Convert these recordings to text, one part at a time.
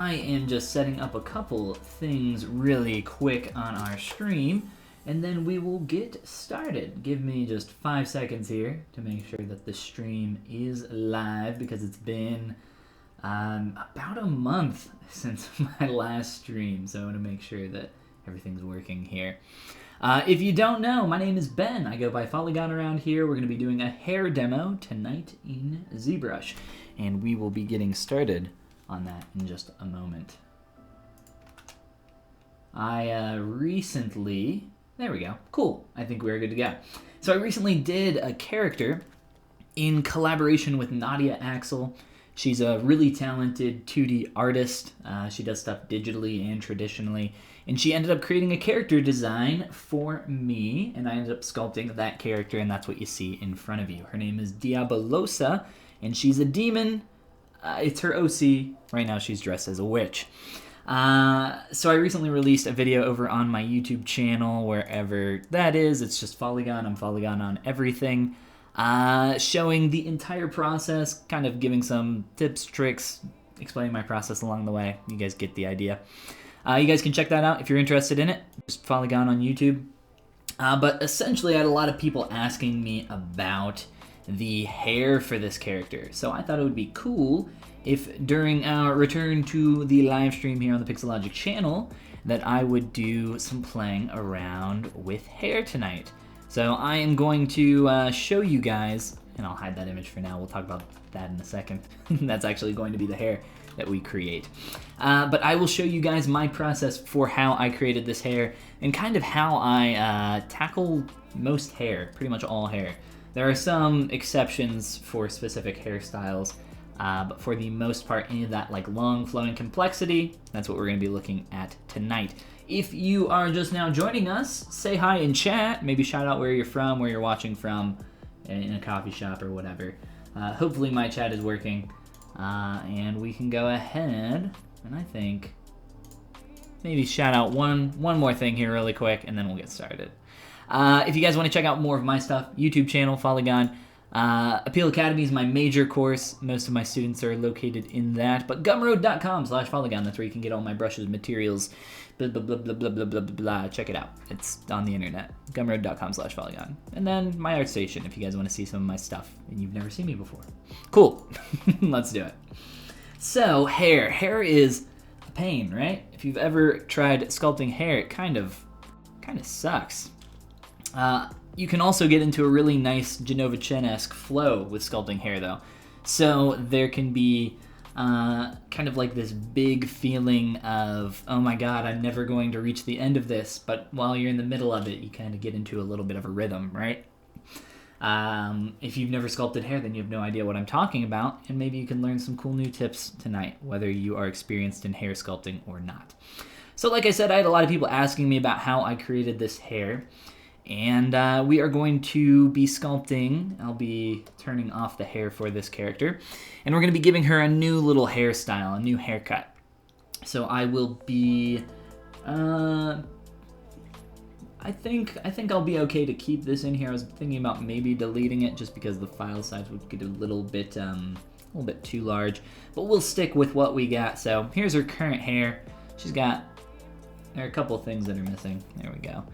I am just setting up a couple things really quick on our stream, and then we will get started. Give me just 5 seconds here to make sure that the stream is live, because it's been about a month since my last stream, so I want to make sure that everything's working here. If you don't know, my name is Ben. I go by Follygon around here. We're going to be doing a hair demo tonight in ZBrush, and we will be getting started on that in just a moment. I recently, there we go, cool, I think we're good to go. So I recently did a character in collaboration with Nadia Axel. She's a really talented 2D artist. She does stuff digitally and traditionally, and she ended up creating a character design for me, and I ended up sculpting that character, and that's what you see in front of you. Her name is Diabolosa, and she's a demon. It's her OC. Right now she's dressed as a witch. So I recently released a video over on my YouTube channel, wherever that is. It's just Follygon. I'm Follygon on everything. Showing the entire process, kind of giving some tips, tricks, explaining my process along the way. You guys get the idea. You guys can check that out if you're interested in it. Just Follygon on YouTube. But essentially I had a lot of people asking me about the hair for this character. So I thought it would be cool if during our return to the live stream here on the Pixelogic channel that I would do some playing around with hair tonight. So I am going to show you guys, and I'll hide that image for now, we'll talk about that in a second. That's actually going to be the hair that we create. But I will show you guys my process for how I created this hair and kind of how I tackle most hair, pretty much all hair. There are some exceptions for specific hairstyles, but for the most part, any of that like long flowing complexity, that's what we're going to be looking at tonight. If you are just now joining us, say hi in chat, maybe shout out where you're from, where you're watching from, in a coffee shop or whatever. Hopefully my chat is working, and we can go ahead, and I think maybe shout out one more thing here really quick, and then we'll get started. If you guys want to check out more of my stuff, YouTube channel, Follygon. Appeal Academy is my major course. Most of my students are located in that. But gumroad.com/Follygon, that's where you can get all my brushes, materials, blah, blah, blah, blah, blah, blah, blah, blah. Check it out. It's on the internet. Gumroad.com/Follygon. And then my art station if you guys want to see some of my stuff and you've never seen me before. Cool. Let's do it. So, hair. Hair is a pain, right? If you've ever tried sculpting hair, it kind of sucks. You can also get into a really nice Genova Chen-esque flow with sculpting hair, though. So there can be kind of like this big feeling of, oh my god, I'm never going to reach the end of this, but while you're in the middle of it, you kind of get into a little bit of a rhythm, right? If you've never sculpted hair, then you have no idea what I'm talking about, and maybe you can learn some cool new tips tonight, whether you are experienced in hair sculpting or not. So like I said, I had a lot of people asking me about how I created this hair. And we are going to be sculpting. I'll be turning off the hair for this character. And we're going to be giving her a new little hairstyle, a new haircut. So I will be... I think I'll be okay to keep this in here. I was thinking about maybe deleting it just because the file size would get a little bit too large. But we'll stick with what we got. So here's her current hair. There are a couple of things that are missing. There we go.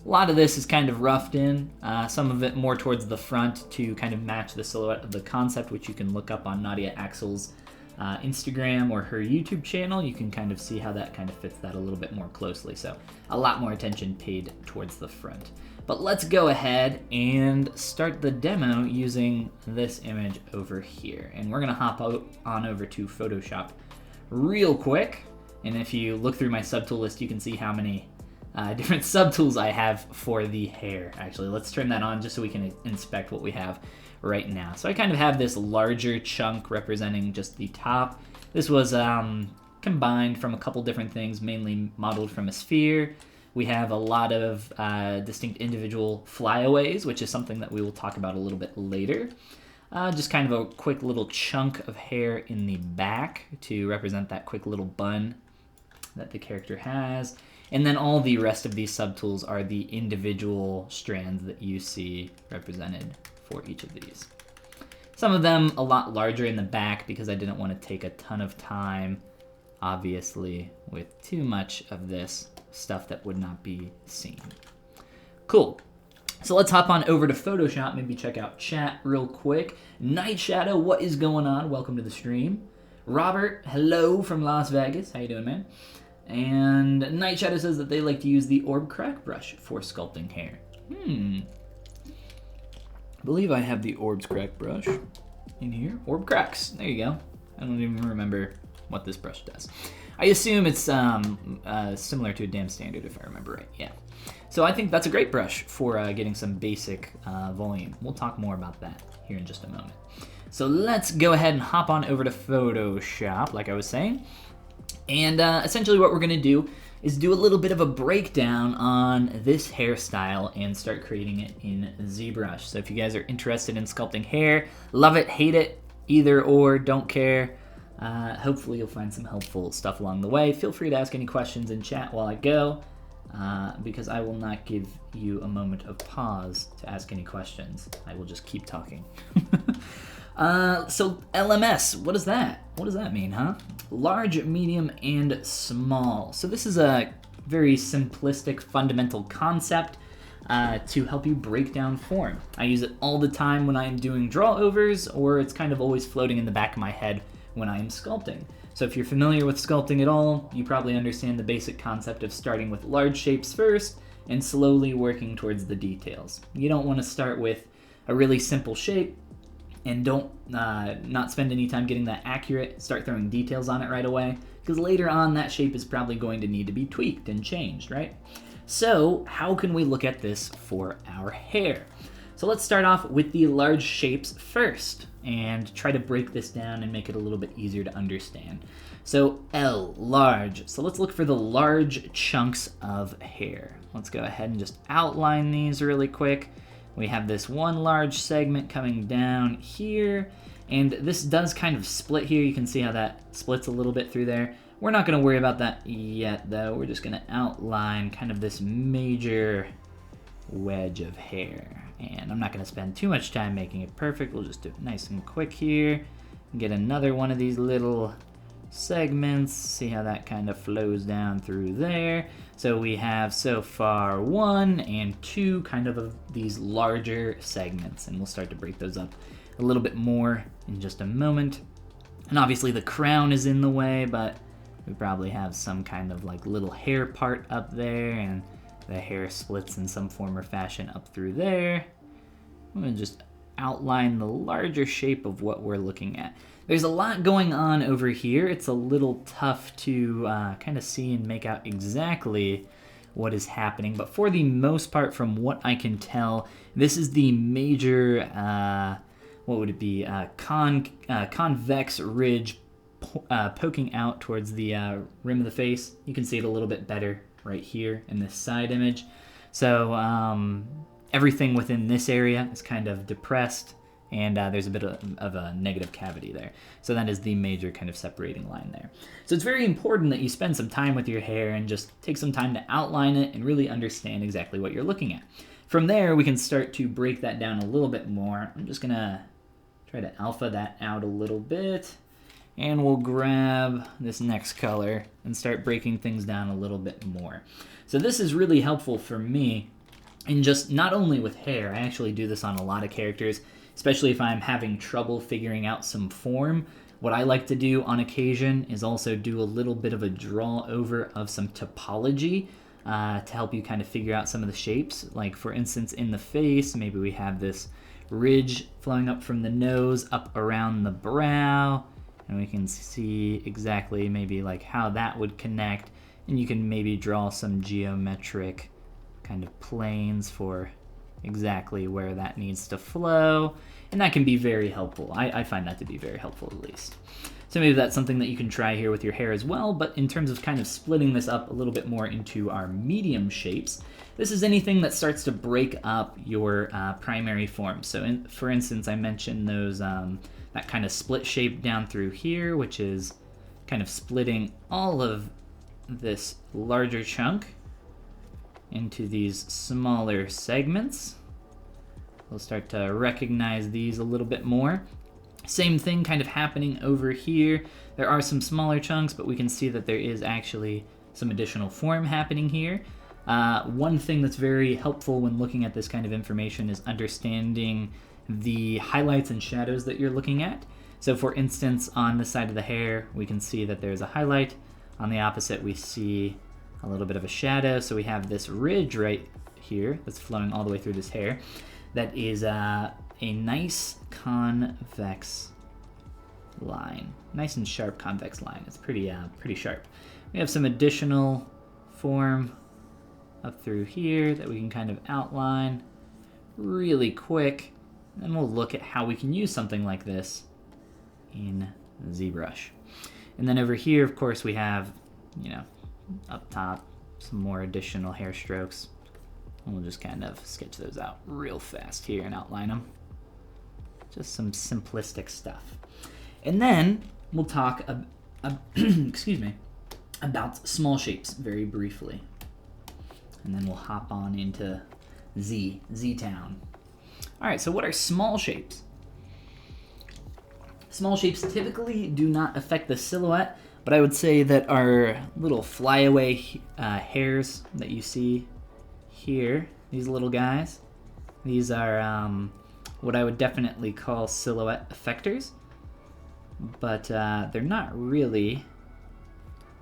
A lot of this is kind of roughed in, some of it more towards the front to kind of match the silhouette of the concept, which you can look up on Nadia Axel's Instagram or her YouTube channel. You can kind of see how that kind of fits that a little bit more closely. So a lot more attention paid towards the front. But let's go ahead and start the demo using this image over here. And we're going to hop on over to Photoshop real quick. And if you look through my subtool list, you can see how many different subtools I have for the hair. Actually, let's turn that on just so we can inspect what we have right now. So I kind of have this larger chunk representing just the top. This was combined from a couple different things, mainly modeled from a sphere. We have a lot of distinct individual flyaways, which is something that we will talk about a little bit later. Just kind of a quick little chunk of hair in the back to represent that quick little bun that the character has. And then all the rest of these subtools are the individual strands that you see represented for each of these. Some of them a lot larger in the back because I didn't want to take a ton of time obviously with too much of this stuff that would not be seen. Cool. So let's hop on over to Photoshop, maybe check out chat real quick. Night Shadow, what is going on? Welcome to the stream. Robert, hello from Las Vegas. How you doing, man? And Night Shadow says that they like to use the orb crack brush for sculpting hair. I believe I have the orbs crack brush in here. Orb cracks, there you go. I don't even remember what this brush does. I assume it's similar to a dam standard if I remember right, yeah. So I think that's a great brush for getting some basic volume. We'll talk more about that here in just a moment. So let's go ahead and hop on over to Photoshop, like I was saying. And essentially what we're gonna do is do a little bit of a breakdown on this hairstyle and start creating it in ZBrush. So if you guys are interested in sculpting hair, love it, hate it, either or, don't care, hopefully you'll find some helpful stuff along the way. Feel free to ask any questions in chat while I go, because I will not give you a moment of pause to ask any questions. I will just keep talking. So LMS, what is that? What does that mean, huh? Large, medium, and small. So this is a very simplistic fundamental concept to help you break down form. I use it all the time when I'm doing draw overs, or it's kind of always floating in the back of my head when I am sculpting. So if you're familiar with sculpting at all, you probably understand the basic concept of starting with large shapes first and slowly working towards the details. You don't want to start with a really simple shape and don't not spend any time getting that accurate, start throwing details on it right away, because later on that shape is probably going to need to be tweaked and changed, right? So how can we look at this for our hair? So let's start off with the large shapes first and try to break this down and make it a little bit easier to understand. So L, large. So let's look for the large chunks of hair. Let's go ahead and just outline these really quick. We have this one large segment coming down here, and this does kind of split here. You can see how that splits a little bit through there. We're not gonna worry about that yet though. We're just gonna outline kind of this major wedge of hair. And I'm not gonna spend too much time making it perfect. We'll just do it nice and quick here. Get another one of these little segments. See how that kind of flows down through there. So we have so far 1 and 2 kind of these larger segments, and we'll start to break those up a little bit more in just a moment. And obviously the crown is in the way, but we probably have some kind of like little hair part up there, and the hair splits in some form or fashion up through there. I'm gonna just outline the larger shape of what we're looking at. There's a lot going on over here. It's a little tough to kind of see and make out exactly what is happening, but for the most part, from what I can tell, this is the major, what would it be, convex ridge poking out towards the rim of the face. You can see it a little bit better right here in this side image. So everything within this area is kind of depressed, and there's a bit of a negative cavity there. So that is the major kind of separating line there. So it's very important that you spend some time with your hair and just take some time to outline it and really understand exactly what you're looking at. From there, we can start to break that down a little bit more. I'm just gonna try to alpha that out a little bit, and we'll grab this next color and start breaking things down a little bit more. So this is really helpful for me, and just not only with hair, I actually do this on a lot of characters, especially if I'm having trouble figuring out some form. What I like to do on occasion is also do a little bit of a draw over of some topology to help you kind of figure out some of the shapes. Like for instance, in the face, maybe we have this ridge flowing up from the nose up around the brow, and we can see exactly maybe like how that would connect, and you can maybe draw some geometric kind of planes for exactly where that needs to flow, and that can be very helpful. I find that to be very helpful, at least. So maybe that's something that you can try here with your hair as well, but in terms of kind of splitting this up a little bit more into our medium shapes, this is anything that starts to break up your primary form. So for instance, I mentioned those that kind of split shape down through here, which is kind of splitting all of this larger chunk into these smaller segments. We'll start to recognize these a little bit more. Same thing kind of happening over here. There are some smaller chunks, but we can see that there is actually some additional form happening here. One thing that's very helpful when looking at this kind of information is understanding the highlights and shadows that you're looking at. So for instance, on the side of the hair, we can see that there's a highlight. On the opposite, we see a little bit of a shadow. So we have this ridge right here that's flowing all the way through this hair. That is a nice convex line. Nice and sharp convex line. It's pretty sharp. We have some additional form up through here that we can kind of outline really quick. And we'll look at how we can use something like this in ZBrush. And then over here, of course, we have, you know, up top, some more additional hair strokes. And we'll just kind of sketch those out real fast here and outline them. Just some simplistic stuff. And then we'll talk excuse me, about small shapes very briefly. And then we'll hop on into Z-Town. All right, so what are small shapes? Small shapes typically do not affect the silhouette, but I would say that our little flyaway hairs that you see here, these little guys, these are what I would definitely call silhouette effectors, but they're not really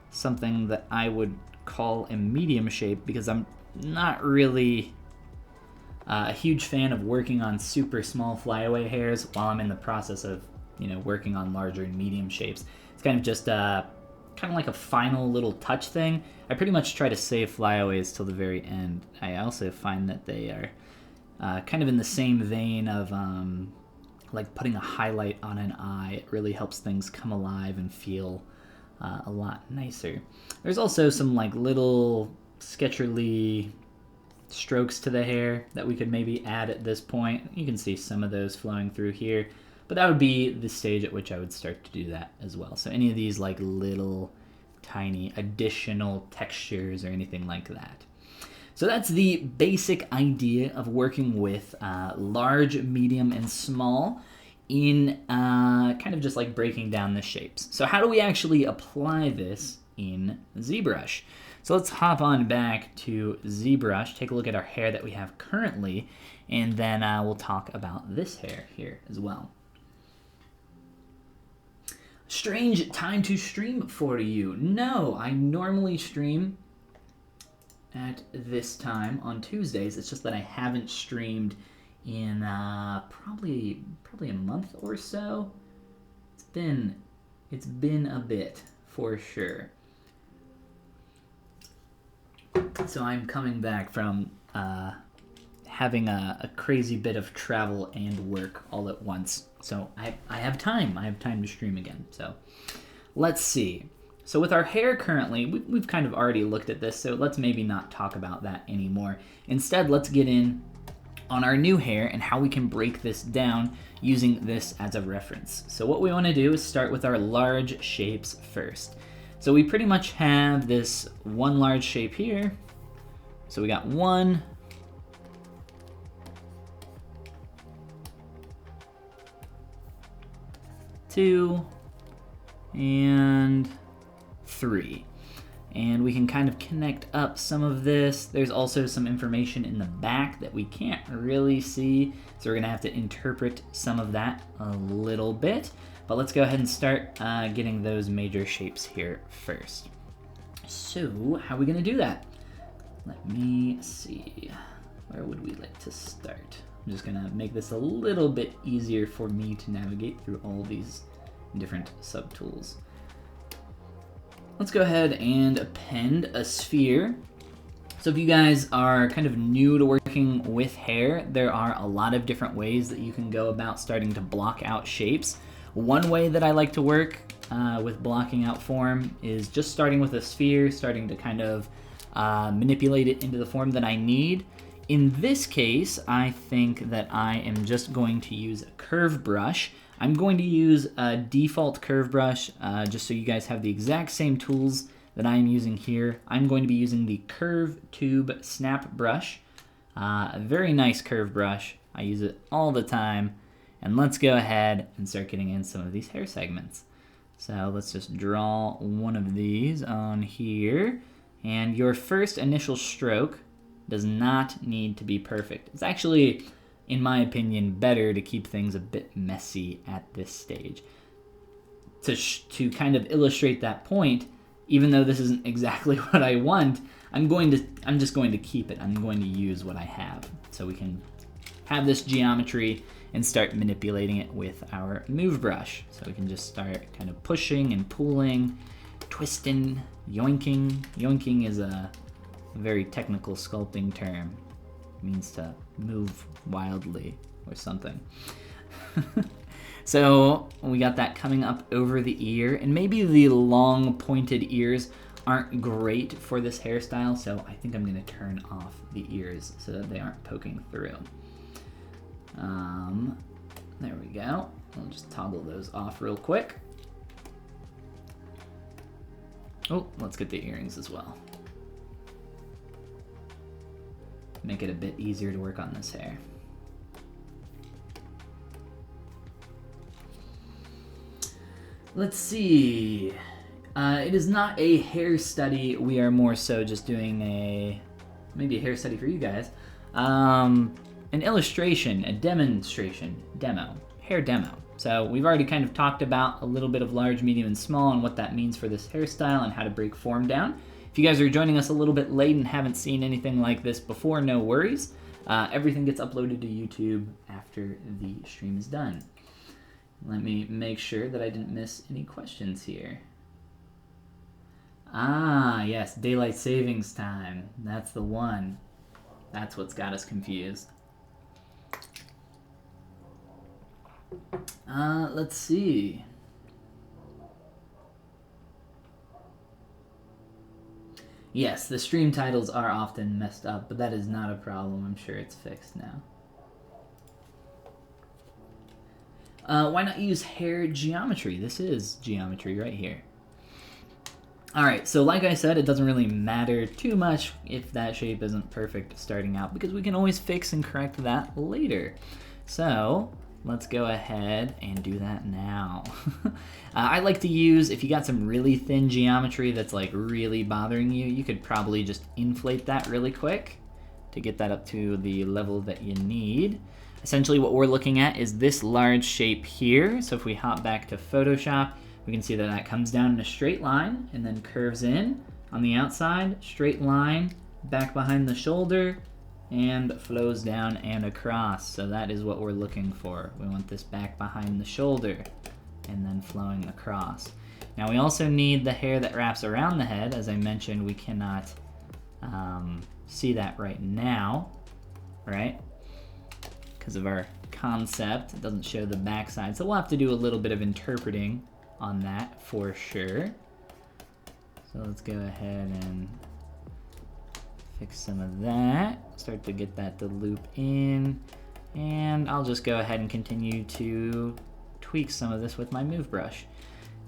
something that I would call a medium shape because I'm not really a huge fan of working on super small flyaway hairs while I'm in the process of, you know, working on larger and medium shapes. It's kind of just kind of like a final little touch thing. I pretty much try to save flyaways till the very end. I also find that they are kind of in the same vein of like putting a highlight on an eye. It really helps things come alive and feel a lot nicer. There's also some like little sketcherly strokes to the hair that we could maybe add at this point. You can see some of those flowing through here, but that would be the stage at which I would start to do that as well. So any of these like little tiny additional textures or anything like that. So that's the basic idea of working with large, medium, and small in kind of just like breaking down the shapes. So how do we actually apply this in ZBrush? So let's hop on back to ZBrush, take a look at our hair that we have currently, and then we'll talk about this hair here as well. Strange time to stream for you. No, I normally stream at this time on Tuesdays. It's just that I haven't streamed in probably a month or so. It's been a bit for sure. So I'm coming back from having a crazy bit of travel and work all at once. So I have time. I have time to stream again. So let's see. So with our hair currently, we've kind of already looked at this, so let's maybe not talk about that anymore. Instead, let's get in on our new hair and how we can break this down using this as a reference. So what we want to do is start with our large shapes first. So we pretty much have this one large shape here. So we got 1, 2, and 3. And we can kind of connect up some of this. There's also some information in the back that we can't really see, so we're gonna have to interpret some of that a little bit. But let's go ahead and start getting those major shapes here first. So how are we gonna do that? Let me see. Where would we like to start? I'm just gonna make this a little bit easier for me to navigate through all these different subtools. Let's go ahead and append a sphere. So if you guys are kind of new to working with hair, there are a lot of different ways that you can go about starting to block out shapes. One way that I like to work with blocking out form is just starting with a sphere, starting to kind of manipulate it into the form that I need. In this case, I think that I am just going to use a curve brush. I'm going to use a default curve brush just so you guys have the exact same tools that I'm using here. I'm going to be using the Curve Tube Snap Brush. A very nice curve brush. I use it all the time. And let's go ahead and start getting in some of these hair segments. So let's just draw one of these on here. And your first initial stroke does not need to be perfect. It's actually, in my opinion, better to keep things a bit messy at this stage. To kind of illustrate that point, even though this isn't exactly what I want, I'm just going to keep it. I'm going to use what I have. So we can have this geometry and start manipulating it with our move brush. So we can just start kind of pushing and pulling, twisting, yoinking. Yoinking is a very technical sculpting term. It means to move wildly or something. So we got that coming up over the ear, and maybe the long pointed ears aren't great for this hairstyle, so I think I'm gonna turn off the ears so that they aren't poking through. There we go. I'll just toggle those off real quick. Oh, let's get the earrings as well. Make it a bit easier to work on this hair. Let's see. It is not a hair study. We are more so just doing maybe a hair study for you guys. An illustration, a demonstration, hair demo. So we've already kind of talked about a little bit of large, medium, and small and what that means for this hairstyle and how to break form down. If you guys are joining us a little bit late and haven't seen anything like this before, no worries. Everything gets uploaded to YouTube after the stream is done. Let me make sure that I didn't miss any questions here. Ah, yes, daylight savings time. That's the one. That's what's got us confused. Let's see. Yes, the stream titles are often messed up, but that is not a problem. I'm sure it's fixed now. Why not use hair geometry? This is geometry right here. Alright, so like I said, it doesn't really matter too much if that shape isn't perfect starting out, because we can always fix and correct that later. So let's go ahead and do that now. I like to use, if you got some really thin geometry that's like really bothering you, you could probably just inflate that really quick to get that up to the level that you need. Essentially what we're looking at is this large shape here. So if we hop back to Photoshop, we can see that that comes down in a straight line and then curves in on the outside, straight line, back behind the shoulder, and flows down and across. So that is what we're looking for. We want this back behind the shoulder and then flowing across. Now we also need the hair that wraps around the head. As I mentioned, we cannot see that right now, right? Because of our concept, it doesn't show the backside. So we'll have to do a little bit of interpreting on that for sure. So let's go ahead and fix some of that. Start to get that to loop in. And I'll just go ahead and continue to tweak some of this with my move brush.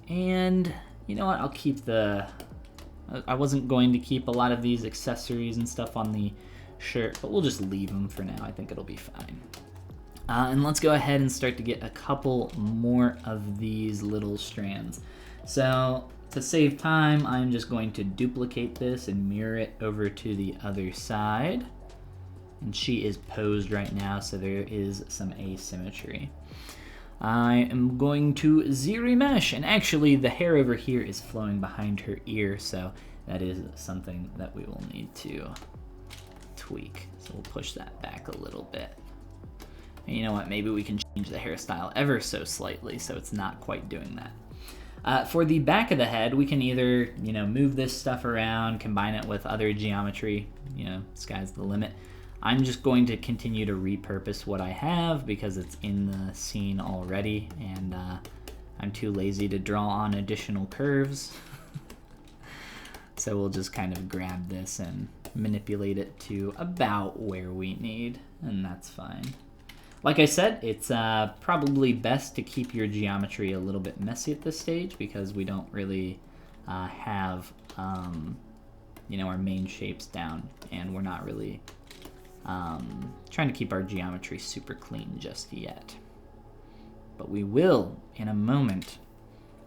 And you know what, I'll keep I wasn't going to keep a lot of these accessories and stuff on the shirt, but we'll just leave them for now. I think it'll be fine. And let's go ahead and start to get a couple more of these little strands. So to save time, I'm just going to duplicate this and mirror it over to the other side. And she is posed right now, so there is some asymmetry. I am going to ZBrush, and actually the hair over here is flowing behind her ear, so that is something that we will need to tweak. So we'll push that back a little bit. And you know what, maybe we can change the hairstyle ever so slightly so it's not quite doing that. For the back of the head, we can either, move this stuff around, combine it with other geometry, sky's the limit. I'm just going to continue to repurpose what I have because it's in the scene already, and I'm too lazy to draw on additional curves. So we'll just kind of grab this and manipulate it to about where we need, and that's fine. Like I said, it's probably best to keep your geometry a little bit messy at this stage because we don't really have, our main shapes down, and we're not really trying to keep our geometry super clean just yet. but we will, in a moment,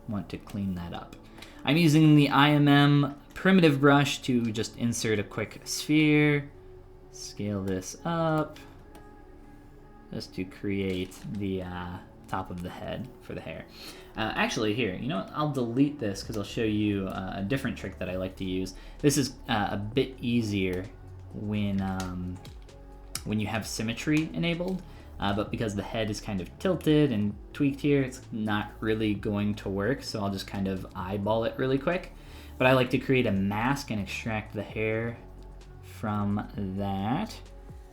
want to clean that up. I'm using the IMM primitive brush to just insert a quick sphere, scale this up, just to create the top of the head for the hair. Actually, here, you know what? I'll delete this because I'll show you a different trick that I like to use. This is a bit easier when you have symmetry enabled, but because the head is kind of tilted and tweaked here, it's not really going to work, so I'll just kind of eyeball it really quick. But I like to create a mask and extract the hair from that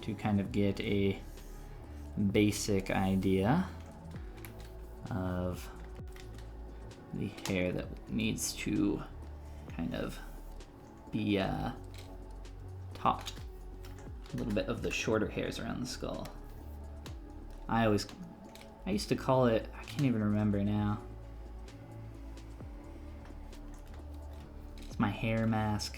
to kind of get a basic idea of the hair that needs to kind of be topped. A little bit of the shorter hairs around the skull. I used to call it, I can't even remember now. It's my hair mask.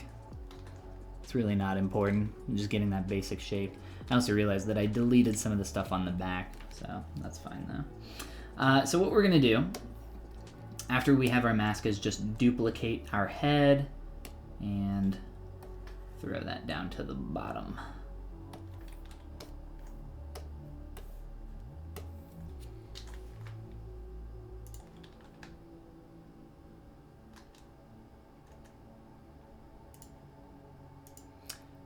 It's really not important. I'm just getting that basic shape. I also realized that I deleted some of the stuff on the back, so that's fine though. So what we're gonna do, after we have our mask, is just duplicate our head and throw that down to the bottom.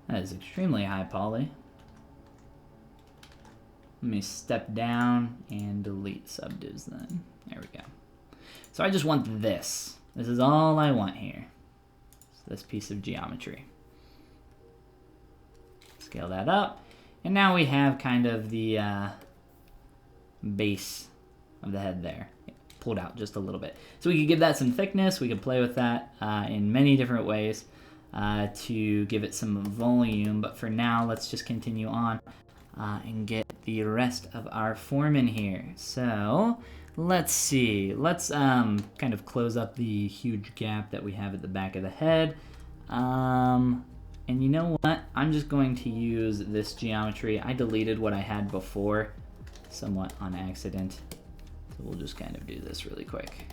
That is extremely high poly. Let me step down and delete subdivs then. There we go. So I just want this. This is all I want here. So this piece of geometry. Scale that up. And now we have kind of the base of the head there. Pulled out just a little bit. So we could give that some thickness. We could play with that in many different ways to give it some volume. But for now, let's just continue on and get the rest of our form in here. So let's see. Let's kind of close up the huge gap that we have at the back of the head. And you know what? I'm just going to use this geometry. I deleted what I had before, somewhat on accident. So we'll just kind of do this really quick.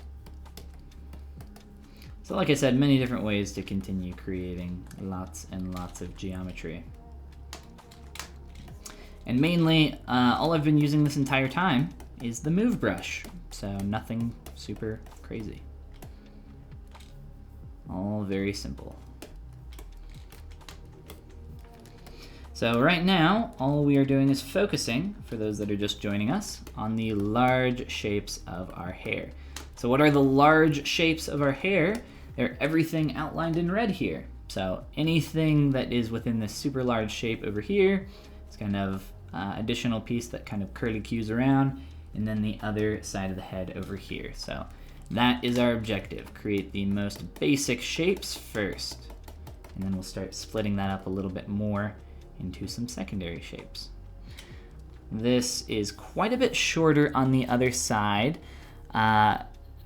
So like I said, many different ways to continue creating lots and lots of geometry. And mainly, all I've been using this entire time is the move brush. So nothing super crazy. All very simple. So right now, all we are doing is focusing, for those that are just joining us, on the large shapes of our hair. So what are the large shapes of our hair? They're everything outlined in red here. So anything that is within this super large shape over here, it's kind of additional piece that kind of curly cues around, and then the other side of the head over here. So that is our objective, create the most basic shapes first, and then we'll start splitting that up a little bit more into some secondary shapes. This is quite a bit shorter on the other side.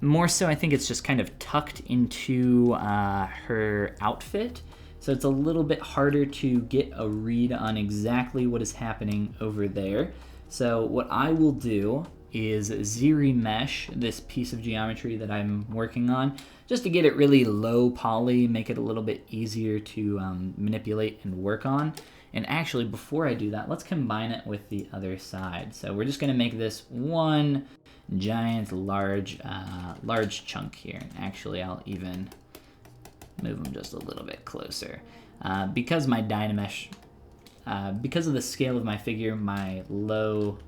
More so, I think it's just kind of tucked into her outfit. So it's a little bit harder to get a read on exactly what is happening over there. So what I will do is Z-remesh this piece of geometry that I'm working on, just to get it really low poly, make it a little bit easier to manipulate and work on. And actually, before I do that, let's combine it with the other side. So we're just gonna make this one giant, large chunk here. And actually, I'll even move them just a little bit closer. Because my Dynamesh, because of the scale of my figure, my low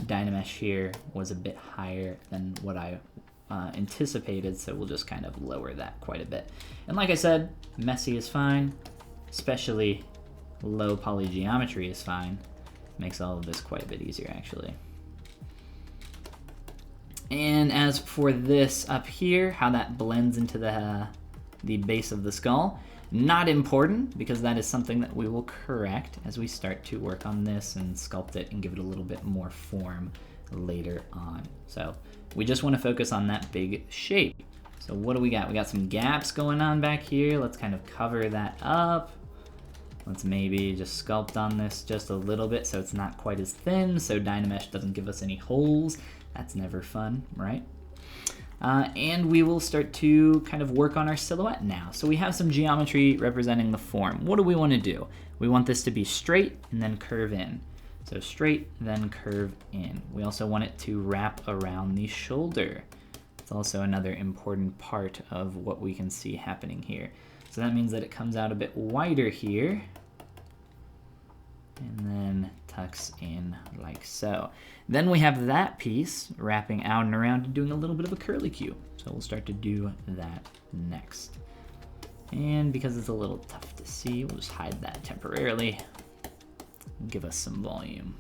Dynamesh here was a bit higher than what I anticipated, so we'll just kind of lower that quite a bit. And like I said, messy is fine, especially low poly geometry is fine. Makes all of this quite a bit easier, actually. And as for this up here, how that blends into the base of the skull, not important, because that is something that we will correct as we start to work on this and sculpt it and give it a little bit more form later on. So we just want to focus on that big shape. So what do we got? We got some gaps going on back here. Let's kind of cover that up. Let's maybe just sculpt on this just a little bit so it's not quite as thin, so Dynamesh doesn't give us any holes That's never fun, right? And we will start to kind of work on our silhouette now. So we have some geometry representing the form. What do we want to do? We want this to be straight and then curve in. So straight, then curve in. We also want it to wrap around the shoulder. It's also another important part of what we can see happening here. So that means that it comes out a bit wider here, and then tucks in like so. Then we have that piece wrapping out and around and doing a little bit of a curlicue. So we'll start to do that next. And because it's a little tough to see, we'll just hide that temporarily. Give us some volume.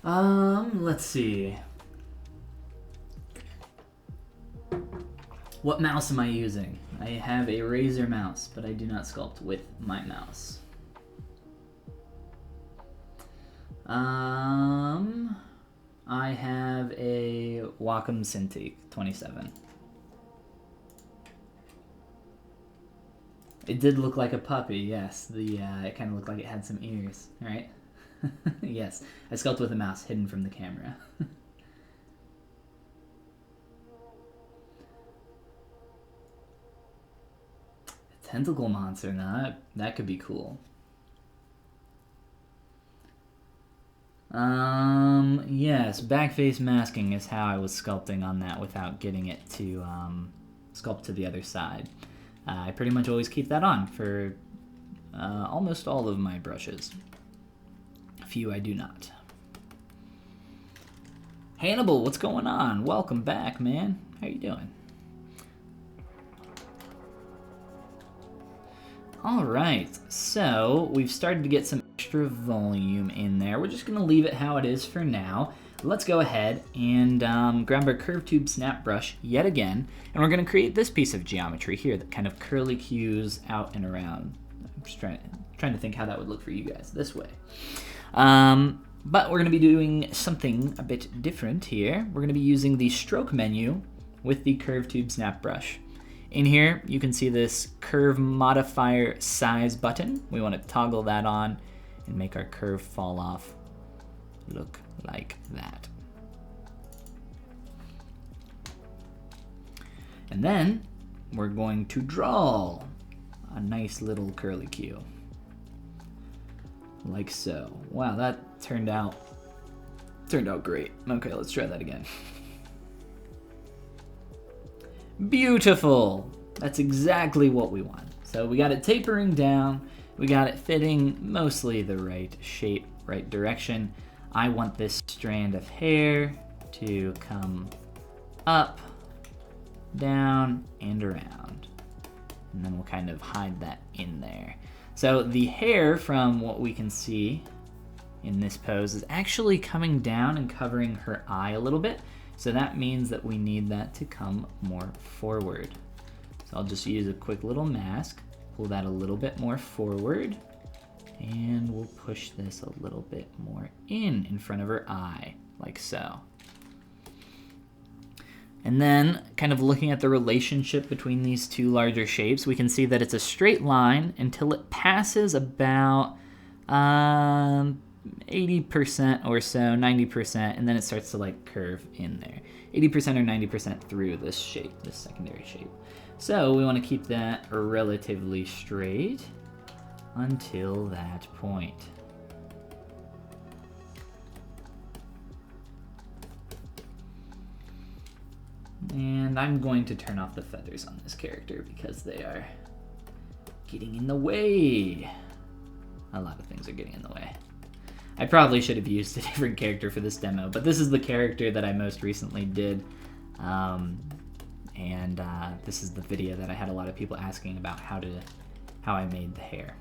Let's see. What mouse am I using? I have a Razer mouse, but I do not sculpt with my mouse. I have a Wacom Cintiq 27. It did look like a puppy, yes. It kind of looked like it had some ears, right? Yes, I sculpt with a mouse hidden from the camera. Tentacle monster, now that could be cool. Yes, backface masking is how I was sculpting on that without getting it to sculpt to the other side. I pretty much always keep that on for almost all of my brushes. A few I do not. Hannibal, what's going on? Welcome back, man. How you doing? All right, so we've started to get some extra volume in there. We're just gonna leave it how it is for now. Let's go ahead and grab our curve tube snap brush yet again, and we're gonna create this piece of geometry here that kind of curlicues out and around. I'm just trying to think how that would look for you guys this way. But we're gonna be doing something a bit different here. We're gonna be using the stroke menu with the curve tube snap brush. In here, you can see this curve modifier size button. We want to toggle that on and make our curve fall off look like that. And then we're going to draw a nice little curlicue, like so. Wow, that turned out great. Okay, let's try that again. Beautiful. That's exactly what we want. So we got it tapering down. We got it fitting mostly the right shape, right direction. I want this strand of hair to come up, down, and around. And then we'll kind of hide that in there. So the hair, from what we can see in this pose, is actually coming down and covering her eye a little bit. So that means that we need that to come more forward. So I'll just use a quick little mask, pull that a little bit more forward, and we'll push this a little bit more in front of her eye, like so. And then, kind of looking at the relationship between these two larger shapes, we can see that it's a straight line until it passes about 80% or so, 90%, and then it starts to like curve in there. 80% or 90% through this shape, this secondary shape. So we want to keep that relatively straight until that point. And I'm going to turn off the feathers on this character because they are getting in the way. A lot of things are getting in the way. I probably should have used a different character for this demo, but this is the character that I most recently did. This is the video that I had a lot of people asking about how I made the hair.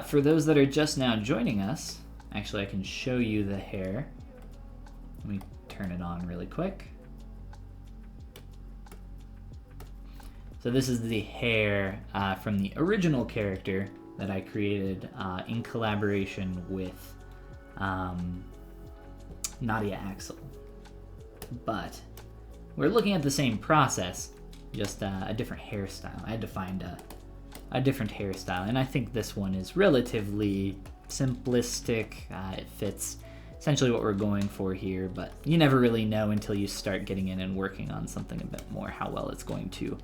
For those that are just now joining us, actually I can show you the hair. Let me turn it on really quick. So this is the hair from the original character that I created in collaboration with Nadia Axel. But we're looking at the same process, just a different hairstyle. I had to find a different hairstyle, and I think this one is relatively simplistic. It fits essentially what we're going for here, but you never really know until you start getting in and working on something a bit more how well it's going to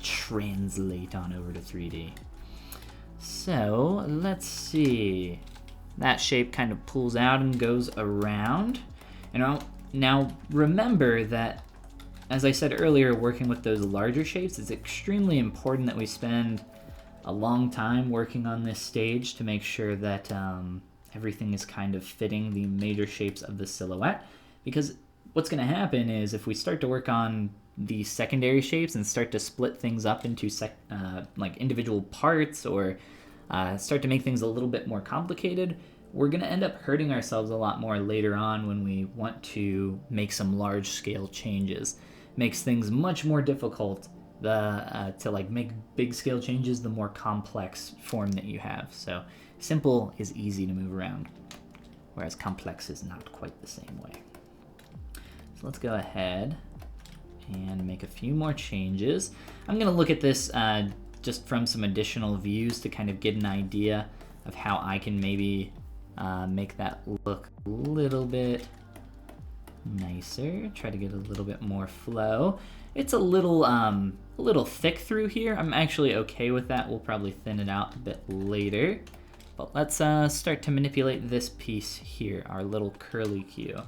translate on over to 3D. So let's see. That shape kind of pulls out and goes around. And now remember that, as I said earlier, working with those larger shapes, it's extremely important that we spend a long time working on this stage to make sure that everything is kind of fitting the major shapes of the silhouette. Because what's going to happen is if we start to work on the secondary shapes and start to split things up into like individual parts, or start to make things a little bit more complicated, we're going to end up hurting ourselves a lot more later on when we want to make some large scale changes. Makes things much more difficult to like make big scale changes the more complex form that you have. So simple is easy to move around, whereas complex is not quite the same way. So let's go ahead and make a few more changes. I'm going to look at this just from some additional views to kind of get an idea of how I can maybe make that look a little bit nicer. Try to get a little bit more flow. It's a little thick through here. I'm actually okay with that. We'll probably thin it out a bit later. But let's start to manipulate this piece here, our little curly cue.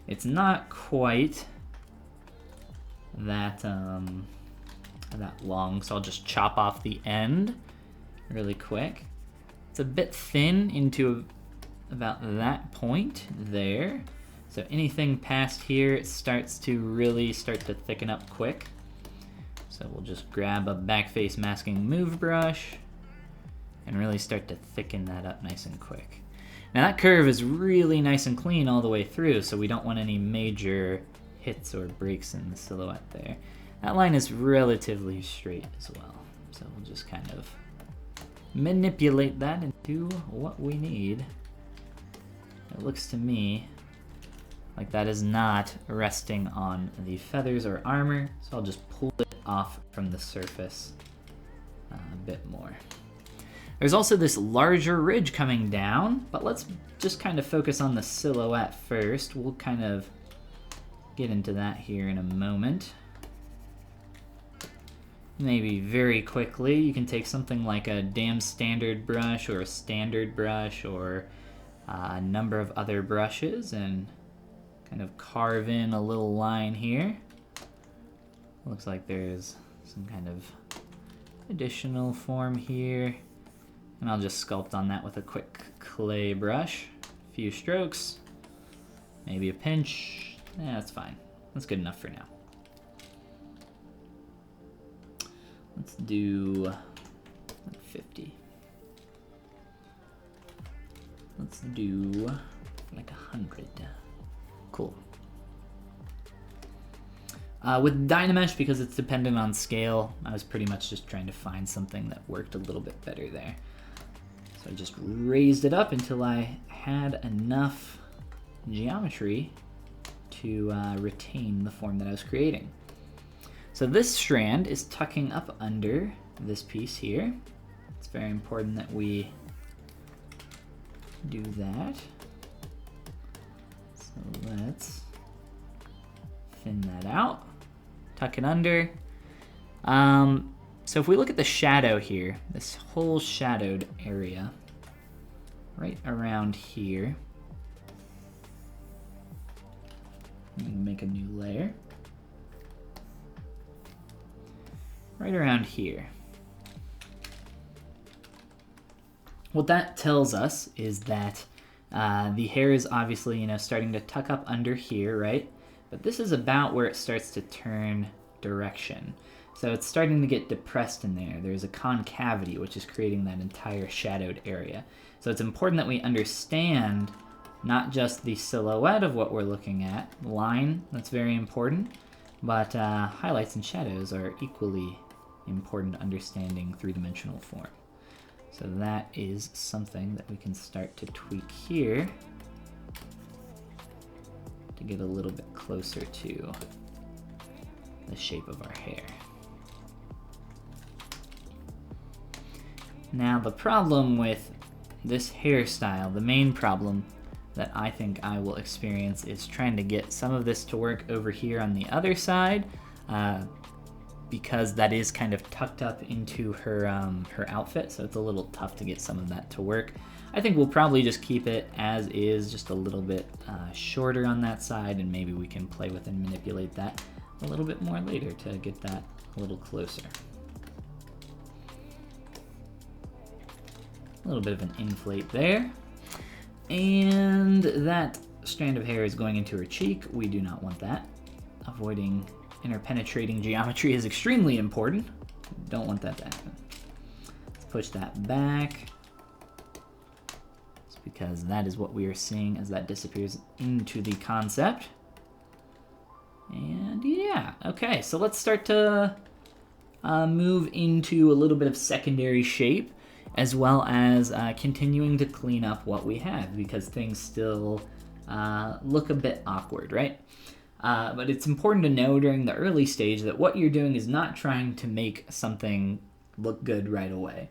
It's not quite that long, so I'll just chop off the end really quick. It's a bit thin into about that point there. So anything past here, it starts to really start to thicken up quick. So we'll just grab a backface masking move brush and really start to thicken that up nice and quick. Now that curve is really nice and clean all the way through, so we don't want any major hits or breaks in the silhouette there. That line is relatively straight as well. So we'll just kind of manipulate that into what we need. It looks to me like that is not resting on the feathers or armor, so I'll just pull it off from the surface a bit more. There's also this larger ridge coming down, but let's just kind of focus on the silhouette first. We'll kind of get into that here in a moment. Maybe very quickly, you can take something like a damn standard brush or a standard brush or a number of other brushes and kind of carve in a little line here. Looks like there's some kind of additional form here. And I'll just sculpt on that with a quick clay brush. A few strokes, maybe a pinch. Yeah, that's fine. That's good enough for now. Let's do like 50. Let's do like 100. Cool. With Dynamesh, because it's dependent on scale, I was pretty much just trying to find something that worked a little bit better there. So I just raised it up until I had enough geometry to retain the form that I was creating. So this strand is tucking up under this piece here. It's very important that we do that. So let's thin that out, tuck it under. So if we look at the shadow here, this whole shadowed area, right around here, I'm gonna make a new layer. Right around here. What that tells us is that the hair is obviously, you know, starting to tuck up under here, right? But this is about where it starts to turn direction. So it's starting to get depressed in there. There's a concavity, which is creating that entire shadowed area. So it's important that we understand not just the silhouette of what we're looking at, line, that's very important, but highlights and shadows are equally important to understanding three-dimensional form. So that is something that we can start to tweak here to get a little bit closer to the shape of our hair. Now the problem with this hairstyle, the main problem that I think I will experience is trying to get some of this to work over here on the other side, because that is kind of tucked up into her her outfit, so it's a little tough to get some of that to work. I think we'll probably just keep it as is, just a little bit shorter on that side, and maybe we can play with and manipulate that a little bit more later to get that a little closer. A little bit of an inflate there. And that strand of hair is going into her cheek. We do not want that. Avoiding interpenetrating geometry is extremely important. Don't want that to happen. Let's push that back. It's because that is what we are seeing as that disappears into the concept. And yeah, okay, so let's start to move into a little bit of secondary shape, as well as continuing to clean up what we have, because things still look a bit awkward, right? But it's important to know during the early stage that what you're doing is not trying to make something look good right away.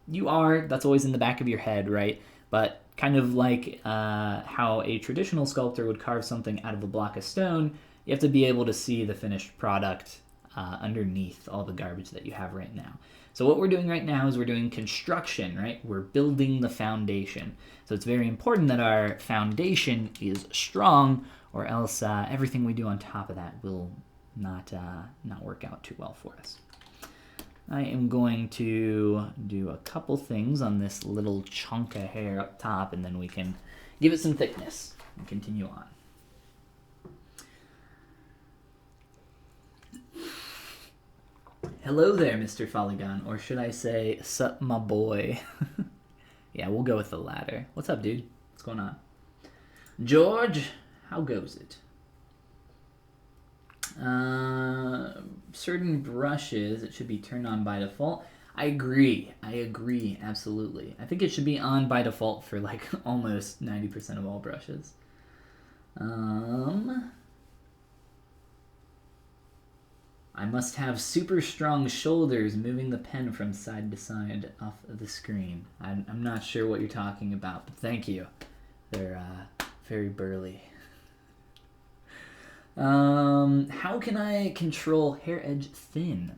You are, that's always in the back of your head, right? But kind of like how a traditional sculptor would carve something out of a block of stone, you have to be able to see the finished product underneath all the garbage that you have right now. So what we're doing right now is we're doing construction, right? We're building the foundation. So it's very important that our foundation is strong, or else everything we do on top of that will not work out too well for us. I am going to do a couple things on this little chunk of hair up top, and then we can give it some thickness and continue on. Hello there, Mr. Follygon, or should I say, sup my boy? Yeah, we'll go with the latter. What's up, dude? What's going on? George, how goes it? Certain brushes, it should be turned on by default. I agree, absolutely. I think it should be on by default for like almost 90% of all brushes. I must have super strong shoulders moving the pen from side to side off of the screen. I'm not sure what you're talking about, but thank you. They're very burly. How can I control hair edge thin?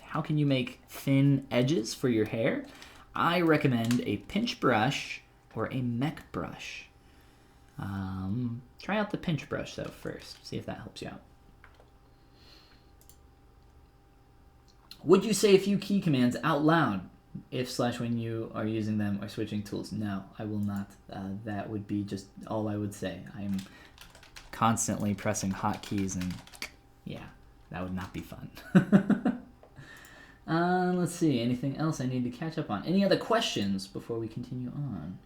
How can you make thin edges for your hair? I recommend a pinch brush or a mech brush. Try out the pinch brush though first. See if that helps you out. Would you say a few key commands out loud if/when you are using them or switching tools? No, I will not. That would be just all I would say. I'm constantly pressing hotkeys, and yeah, that would not be fun. Let's see, anything else I need to catch up on? Any other questions before we continue on?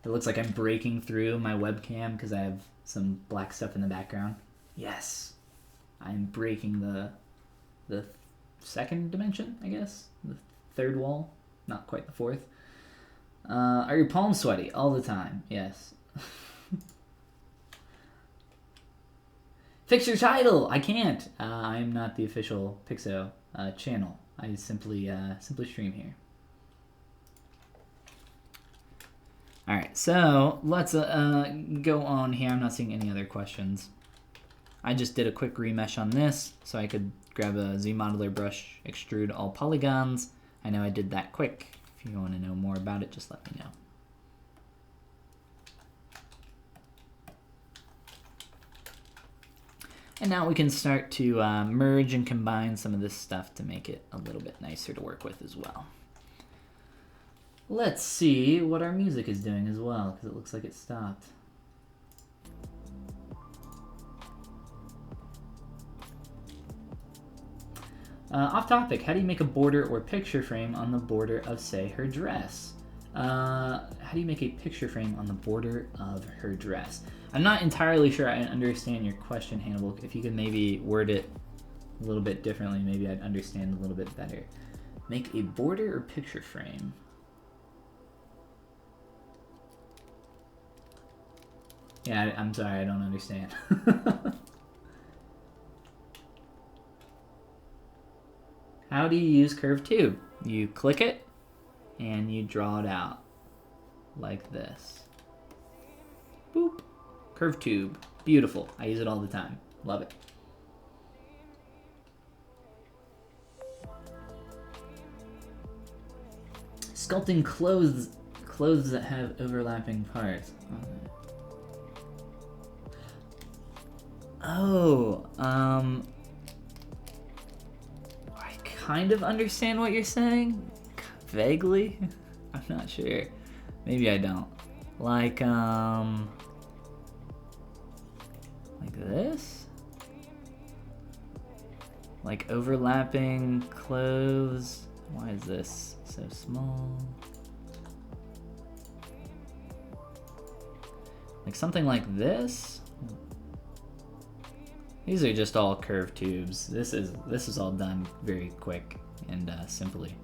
It looks like I'm breaking through my webcam because I have some black stuff in the background. Yes, I'm breaking the second dimension, I guess. The third wall, not quite the fourth. Are your palms sweaty? All the time, yes. Fix your title! I can't. I'm not the official Pixo channel. I simply stream here. Alright, so let's go on here. I'm not seeing any other questions. I just did a quick remesh on this, so I could grab a Z modeler brush, extrude all polygons. I know I did that quick. If you want to know more about it, just let me know. And now we can start to merge and combine some of this stuff to make it a little bit nicer to work with as well. Let's see what our music is doing as well, because it looks like it stopped. Off topic, how do you make a border or picture frame on the border of, say, her dress? How do you make a picture frame on the border of her dress? I'm not entirely sure I understand your question, Hannibal. If you could maybe word it a little bit differently, maybe I'd understand a little bit better. Make a border or picture frame? Yeah, I'm sorry, I don't understand. how do you use curved tube? You click it and you draw it out like this. Boop. Curved tube. Beautiful. I use it all the time. Love it. Sculpting clothes that have overlapping parts. Oh, I kind of understand what you're saying. Vaguely. I'm not sure. Maybe I don't. Like this? Like overlapping clothes. Why is this so small? Like something like this? These are just all curved tubes. This is all done very quick and simply.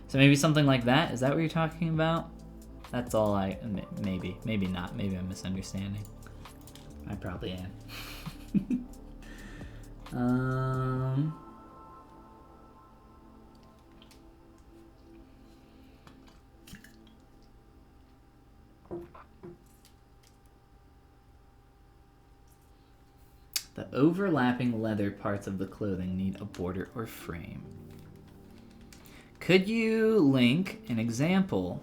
So maybe something like that? Is that what you're talking about? That's all maybe not. Maybe I'm misunderstanding. I probably am. The overlapping leather parts of the clothing need a border or frame. Could you link an example?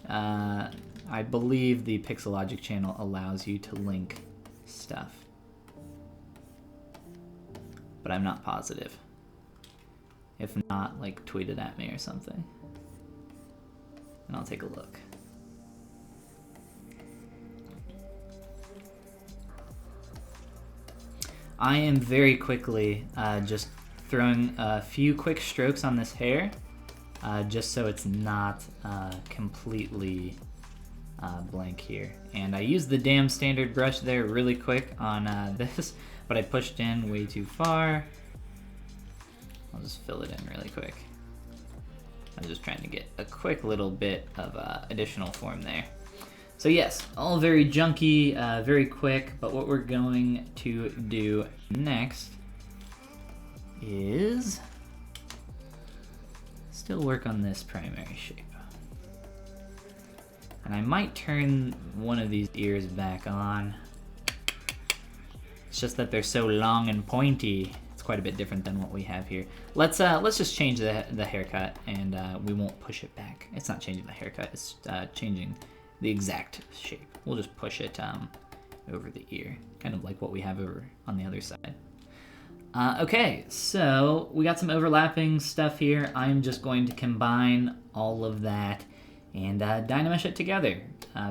I believe the Pixelogic channel allows you to link stuff, but I'm not positive. If not, like tweet it at me or something, and I'll take a look. I am very quickly just throwing a few quick strokes on this hair, just so it's not completely blank here. And I used the damn standard brush there really quick on this, but I pushed in way too far. I'll just fill it in really quick. I'm just trying to get a quick little bit of additional form there. So yes, all very junky, very quick, but what we're going to do next is still work on this primary shape. And I might turn one of these ears back on. It's just that they're so long and pointy. It's quite a bit different than what we have here. Let's just change the haircut, and we won't push it back. It's not changing the haircut, it's changing the exact shape. We'll just push it over the ear, kind of like what we have over on the other side. Okay, so we got some overlapping stuff here. I'm just going to combine all of that and Dynamesh it together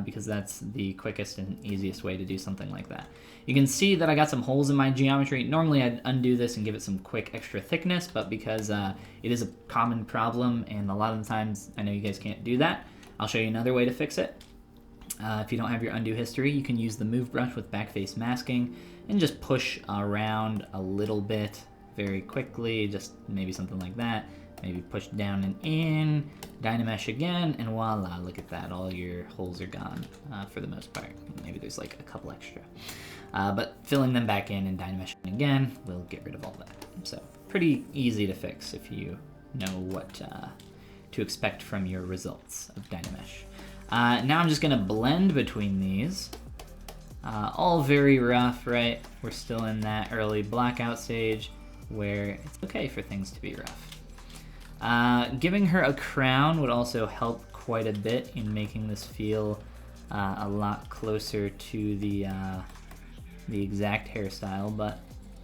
because that's the quickest and easiest way to do something like that. You can see that I got some holes in my geometry. Normally I'd undo this and give it some quick extra thickness, but because it is a common problem and a lot of the times I know you guys can't do that, I'll show you another way to fix it. If you don't have your undo history, you can use the move brush with backface masking and just push around a little bit very quickly, just maybe something like that. Maybe push down and in, Dynamesh again, and voila, look at that. All your holes are gone for the most part. Maybe there's like a couple extra. But filling them back in and Dynameshing again will get rid of all that. So pretty easy to fix if you know what to expect from your results of Dynamesh. Now I'm just gonna blend between these. All very rough, right? We're still in that early blackout stage where it's okay for things to be rough. Giving her a crown would also help quite a bit in making this feel a lot closer to the exact hairstyle, but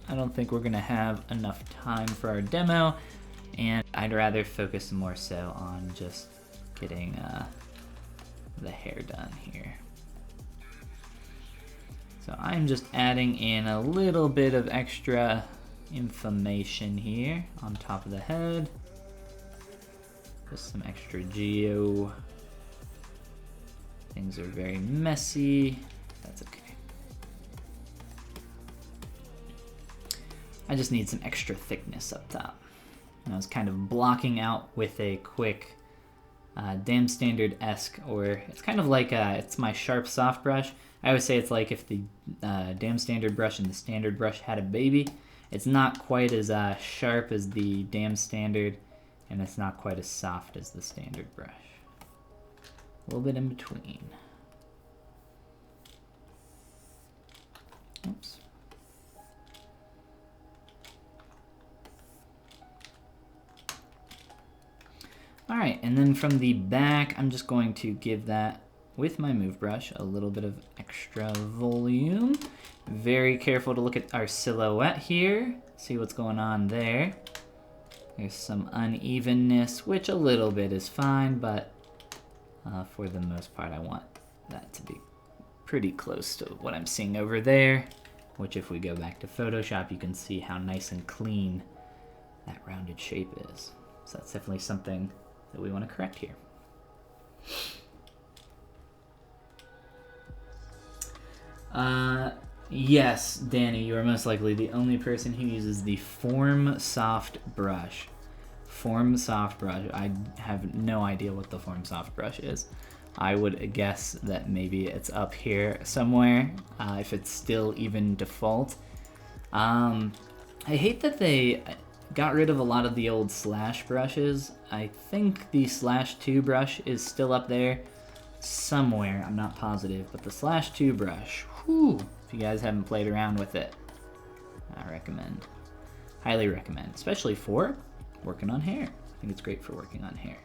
I don't think we're gonna have enough time for our demo, and I'd rather focus more so on just getting the hair done here. So I'm just adding in a little bit of extra information here on top of the head. Just some extra geo. Things are very messy. That's okay. I just need some extra thickness up top. And I was kind of blocking out with a quick damn standard-esque, or it's kind of like it's my sharp soft brush. I always say it's like if the damn standard brush and the standard brush had a baby, It's not quite as sharp as the damn standard, and it's not quite as soft as the standard brush. A little bit in between. Oops. Alright, and then from the back, I'm just going to give that, with my move brush, a little bit of extra volume. Very careful to look at our silhouette here, see what's going on there. There's some unevenness, which a little bit is fine, but for the most part, I want that to be pretty close to what I'm seeing over there, which if we go back to Photoshop, you can see how nice and clean that rounded shape is. So that's definitely something that we want to correct here. Yes, Danny, you are most likely the only person who uses the Form Soft brush. Form Soft brush. I have no idea what the Form Soft brush is. I would guess that maybe it's up here somewhere, if it's still even default. I hate that they got rid of a lot of the old slash brushes. I think the slash 2 brush is still up there somewhere, I'm not positive, but the slash 2 brush, whew, if you guys haven't played around with it, I recommend, highly recommend, especially for working on hair. I think it's great for working on hair.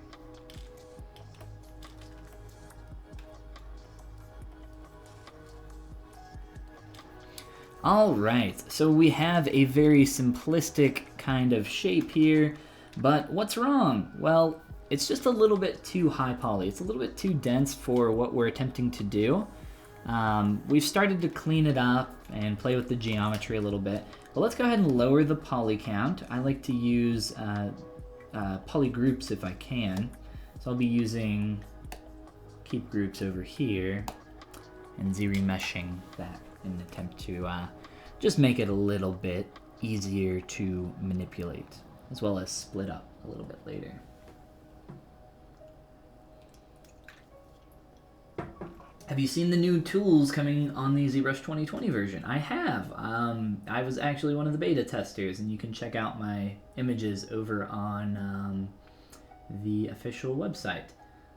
All right, so we have a very simplistic kind of shape here, but what's wrong? Well, it's just a little bit too high poly. It's a little bit too dense for what we're attempting to do. We've started to clean it up and play with the geometry a little bit, but let's go ahead and lower the poly count. I like to use poly groups if I can. So I'll be using keep groups over here and Z-remeshing that in an attempt to just make it a little bit easier to manipulate, as well as split up a little bit later. Have you seen the new tools coming on the ZBrush 2020 version? I have. I was actually one of the beta testers, and you can check out my images over on the official website.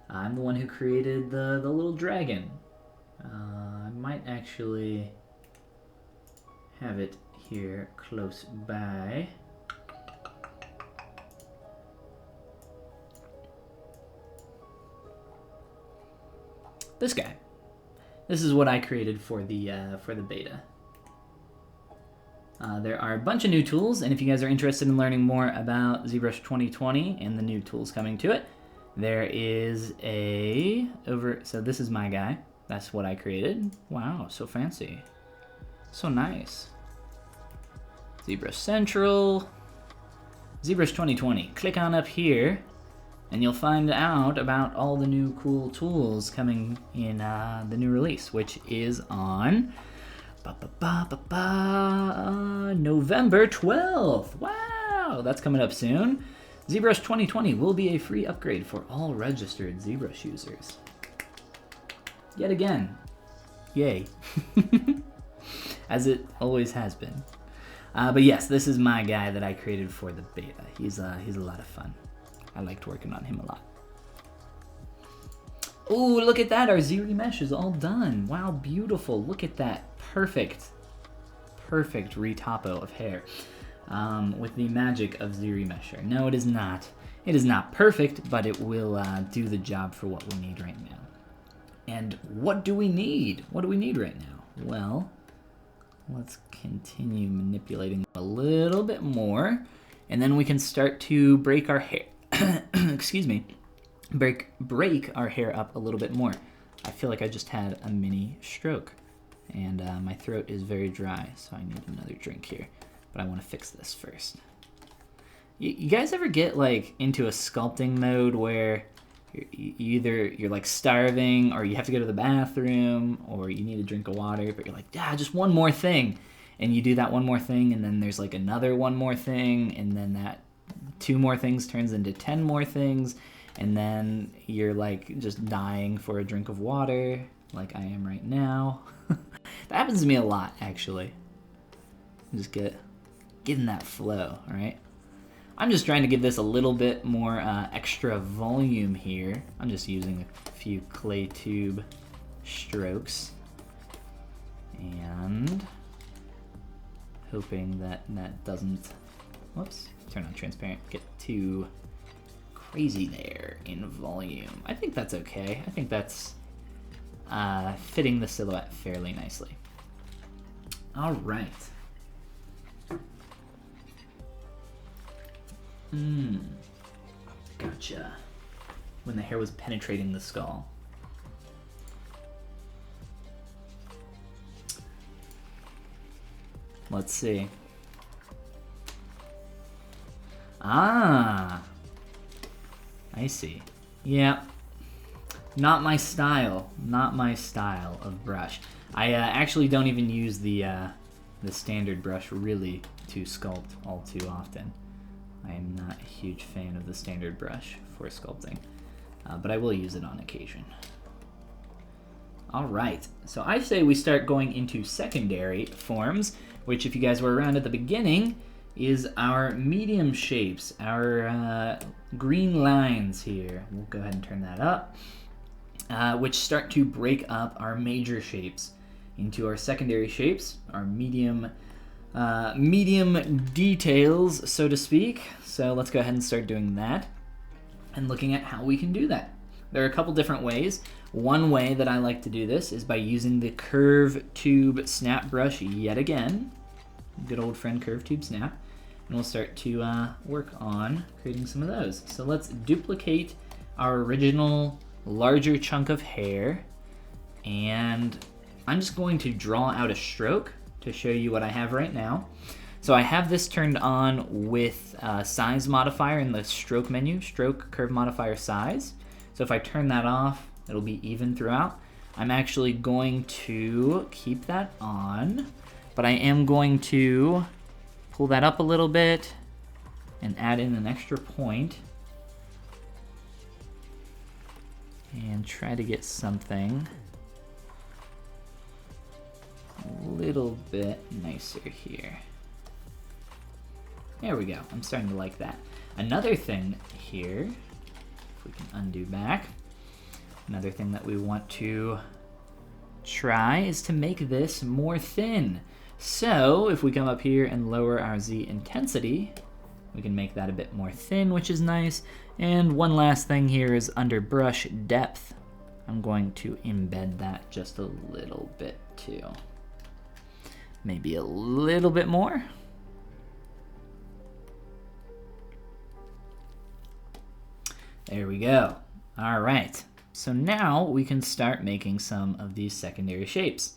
I'm the one who created the little dragon. I might actually have it here close by. This guy. This is what I created for the beta. There are a bunch of new tools, and if you guys are interested in learning more about ZBrush 2020 and the new tools coming to it, there is so this is my guy. That's what I created. Wow, so fancy. So nice. ZBrush Central. ZBrush 2020. Click on up here, and you'll find out about all the new cool tools coming in the new release, which is on November 12th. Wow, that's coming up soon. ZBrush 2020 will be a free upgrade for all registered ZBrush users. Yet again, yay. As it always has been. But yes, this is my guy that I created for the beta. He's a lot of fun. I liked working on him a lot. Oh, look at that. Our Z-remesh is all done. Wow, beautiful. Look at that. Perfect. Perfect retopo of hair with the magic of Z-remesher. No, it is not. It is not perfect, but it will do the job for what we need right now. And what do we need? What do we need right now? Well, let's continue manipulating a little bit more, and then we can start to break our hair. Excuse me. Break our hair up a little bit more. I feel like I just had a mini stroke, and my throat is very dry, so I need another drink here. But I want to fix this first. You guys ever get like into a sculpting mode where you're like starving, or you have to go to the bathroom, or you need a drink of water, but you're like, just one more thing, and you do that one more thing, and then there's like another one more thing, and then that 2 more things turns into 10 more things, and then you're like just dying for a drink of water, like I am right now. That happens to me a lot, actually. Just get getting that flow, all right? I'm just trying to give this a little bit more extra volume here. I'm just using a few clay tube strokes and hoping that that doesn't, whoops, turn on transparent, get too crazy there in volume. I think that's okay. I think that's fitting the silhouette fairly nicely. All right. Gotcha. When the hair was penetrating the skull. Let's see. Ah, I see. Yeah, not my style. Not my style of brush. I actually don't even use the standard brush really to sculpt all too often. I am not a huge fan of the standard brush for sculpting, but I will use it on occasion. All right, so I say we start going into secondary forms, which, if you guys were around at the beginning, is our medium shapes, our green lines here. We'll go ahead and turn that up, which start to break up our major shapes into our secondary shapes, our medium details, so to speak. So let's go ahead and start doing that and looking at how we can do that. There are a couple different ways. One way that I like to do this is by using the curve tube snap brush yet again. Good old friend curve tube snap. And we'll start to work on creating some of those. So let's duplicate our original larger chunk of hair, and I'm just going to draw out a stroke to show you what I have right now. So I have this turned on with size modifier in the stroke menu, stroke curve modifier size. So if I turn that off, it'll be even throughout. I'm actually going to keep that on, but I am going to pull that up a little bit and add in an extra point and try to get something a little bit nicer here. There we go. I'm starting to like that. Another thing here, if we can undo back, another thing that we want to try is to make this more thin. So if we come up here and lower our Z intensity, we can make that a bit more thin, which is nice. And one last thing here is under brush depth. I'm going to embed that just a little bit too. Maybe a little bit more. There we go. All right. So now we can start making some of these secondary shapes.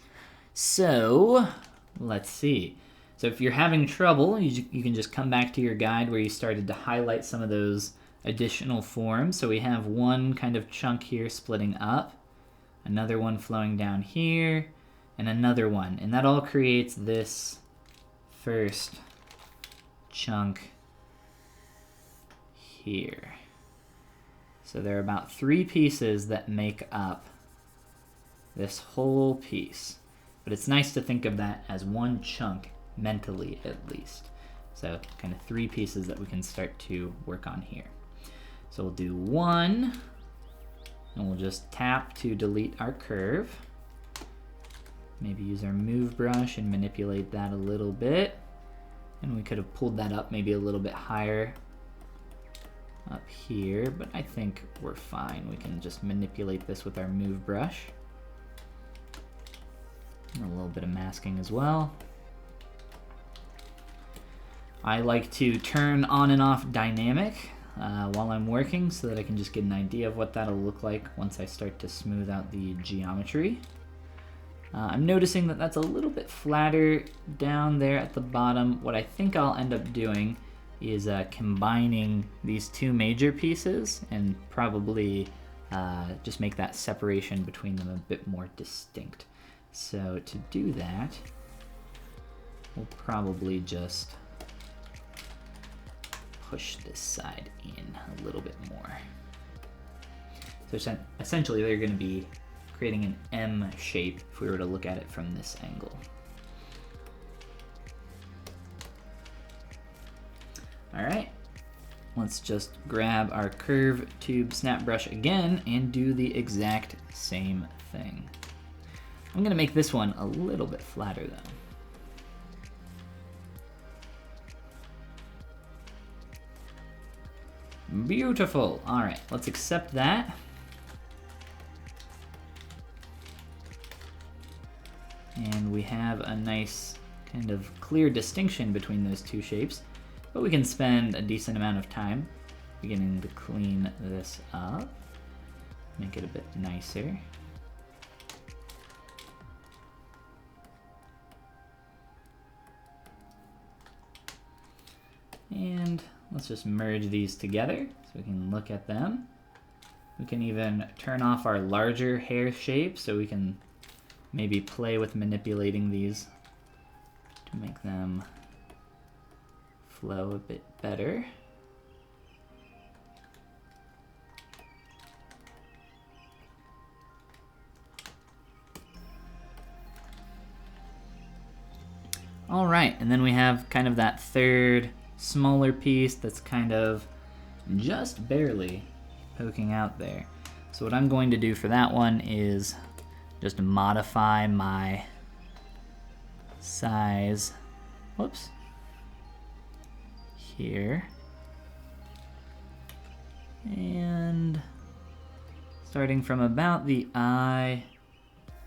So let's see. So if you're having trouble, you can just come back to your guide where you started to highlight some of those additional forms. So we have one kind of chunk here splitting up, another one flowing down here, and another one. And that all creates this first chunk here. So there are about 3 pieces that make up this whole piece. But it's nice to think of that as one chunk, mentally at least. So kind of 3 pieces that we can start to work on here. So we'll do 1, and we'll just tap to delete our curve. Maybe use our move brush and manipulate that a little bit. And we could have pulled that up maybe a little bit higher up here, but I think we're fine. We can just manipulate this with our move brush. And a little bit of masking as well. I like to turn on and off dynamic while I'm working so that I can just get an idea of what that'll look like once I start to smooth out the geometry. I'm noticing that that's a little bit flatter down there at the bottom. What I think I'll end up doing is combining these 2 major pieces and probably just make that separation between them a bit more distinct. So to do that, we'll probably just push this side in a little bit more. So essentially they're going to be creating an M shape if we were to look at it from this angle. All right, let's just grab our curve tube snap brush again and do the exact same thing. I'm gonna make this one a little bit flatter though. Beautiful. All right, let's accept that. And we have a nice kind of clear distinction between those two shapes, but we can spend a decent amount of time beginning to clean this up, make it a bit nicer. And let's just merge these together so we can look at them. We can even turn off our larger hair shape so we can maybe play with manipulating these to make them flow a bit better. All right, and then we have kind of that third smaller piece that's kind of just barely poking out there. So what I'm going to do for that one is just modify my size, whoops, here. And starting from about the eye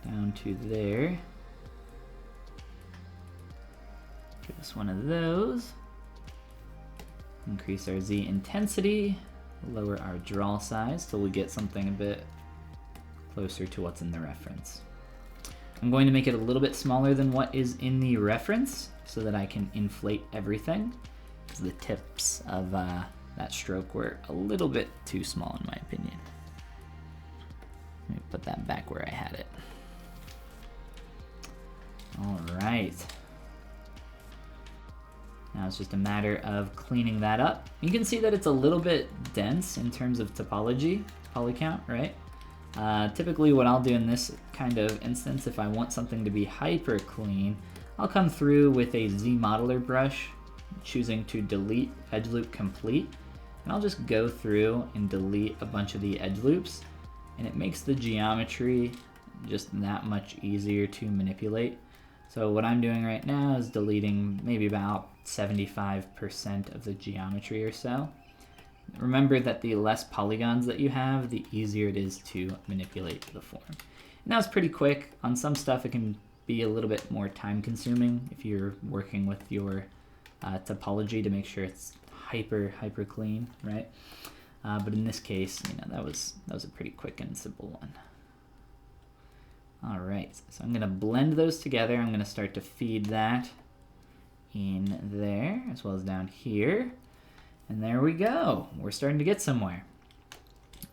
down to there. Give us one of those. Increase our Z intensity, lower our draw size till we get something a bit closer to what's in the reference. I'm going to make it a little bit smaller than what is in the reference so that I can inflate everything, because the tips of that stroke were a little bit too small in my opinion. Let me put that back where I had it. All right. Now it's just a matter of cleaning that up. You can see that it's a little bit dense in terms of topology, poly count, right? Typically what I'll do in this kind of instance, if I want something to be hyper clean, I'll come through with a Z modeler brush, choosing to delete edge loop complete, and I'll just go through and delete a bunch of the edge loops, and it makes the geometry just that much easier to manipulate. So what I'm doing right now is deleting maybe about 75% of the geometry or so. Remember that the less polygons that you have, the easier it is to manipulate the form. And that was pretty quick. On some stuff it can be a little bit more time consuming if you're working with your topology to make sure it's hyper clean, right? But in this case, you know, that was a pretty quick and simple one. All right, so I'm gonna blend those together. I'm gonna start to feed that in there as well as down here. And there we go. We're starting to get somewhere.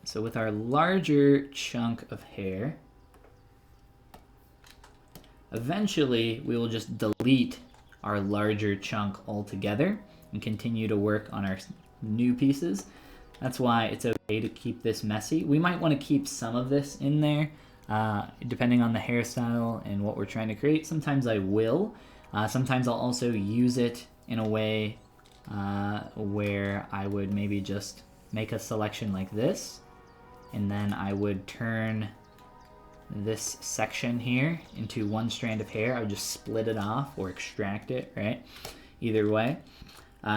So with our larger chunk of hair, eventually we will just delete our larger chunk altogether and continue to work on our new pieces. That's why it's okay to keep this messy. We might want to keep some of this in there, depending on the hairstyle and what we're trying to create. Sometimes I will. Sometimes I'll also use it in a way where I would maybe just make a selection like this, and then I would turn this section here into one strand of hair. I would just split it off or extract it, right? Either way.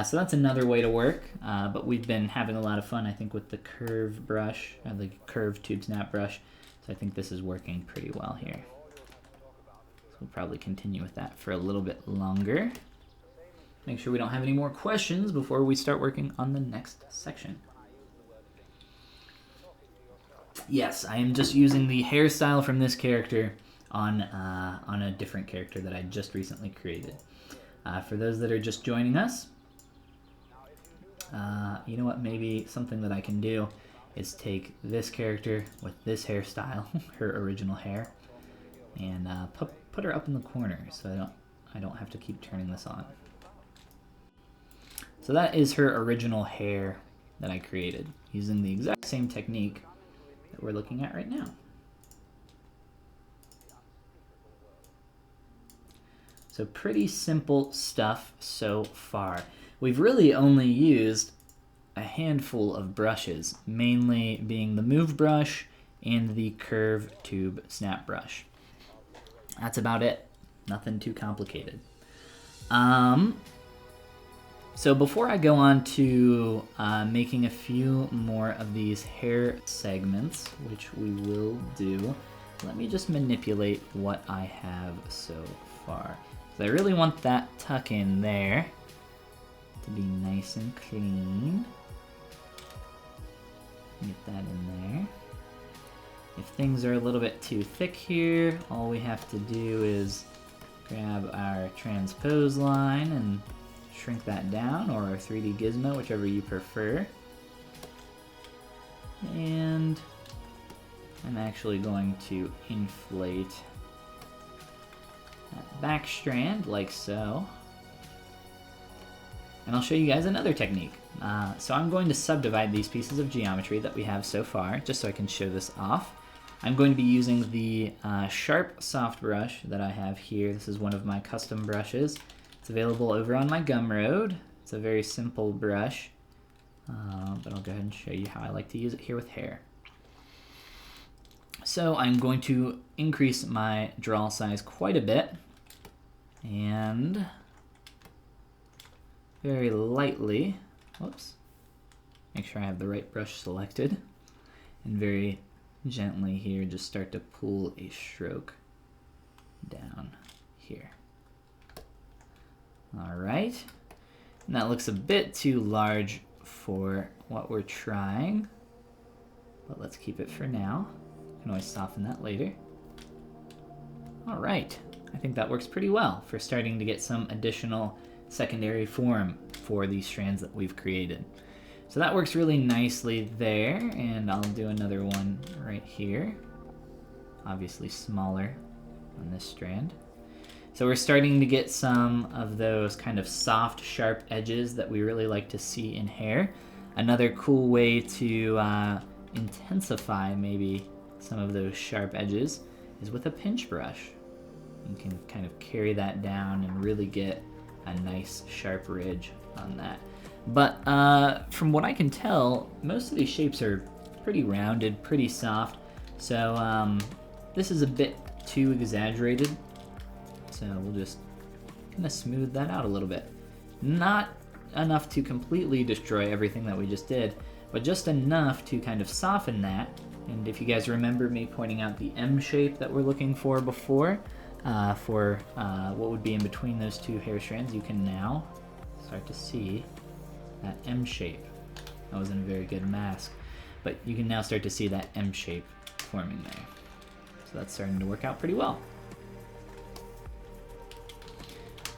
So that's another way to work, but we've been having a lot of fun, I think, with the curve brush, the curved tube snap brush. So I think this is working pretty well here. So we'll probably continue with that for a little bit longer. Make sure we don't have any more questions before we start working on the next section. Yes, I am just using the hairstyle from this character on a different character that I just recently created. For those that are just joining us, you know what, maybe something that I can do is take this character with this hairstyle, her original hair, and put her up in the corner so I don't have to keep turning this on. So that is her original hair that I created using the exact same technique that we're looking at right now. So pretty simple stuff so far. we've really only used a handful of brushes, mainly being the move brush and the curve tube snap brush. That's about it. Nothing too complicated. So before I go on to making a few more of these hair segments, which we will do, let me just manipulate what I have so far. So I really want that tuck in there to be nice and clean. Get that in there. If things are a little bit too thick here, all we have to do is grab our transpose line and shrink that down, or our 3D gizmo, whichever you prefer. And I'm actually going to inflate that back strand like so. And I'll show you guys another technique. So I'm going to subdivide these pieces of geometry that we have so far, just so I can show this off. I'm going to be using the sharp soft brush that I have here. This is one of my custom brushes. It's available over on my Gumroad. It's a very simple brush, but I'll go ahead and show you how I like to use it here with hair. So I'm going to increase my draw size quite a bit, and very lightly, whoops, make sure I have the right brush selected, and very gently here just start to pull a stroke down here. All right, and that looks a bit too large for what we're trying, but let's keep it for now. You can always soften that later. All right, I think that works pretty well for starting to get some additional secondary form for these strands that we've created. So that works really nicely there, and I'll do another one right here. Obviously smaller on this strand. So we're starting to get some of those kind of soft, sharp edges that we really like to see in hair. Another cool way to intensify maybe some of those sharp edges is with a pinch brush. You can kind of carry that down and really get a nice sharp ridge on that. But from what I can tell, most of these shapes are pretty rounded, pretty soft. So this is a bit too exaggerated. So we'll just kind of smooth that out a little bit. Not enough to completely destroy everything that we just did, but just enough to kind of soften that. And if you guys remember me pointing out the M shape that we're looking for before, for what would be in between those two hair strands, you can now start to see that M shape. That wasn't a very good mask, but you can now start to see that M shape forming there. So that's starting to work out pretty well.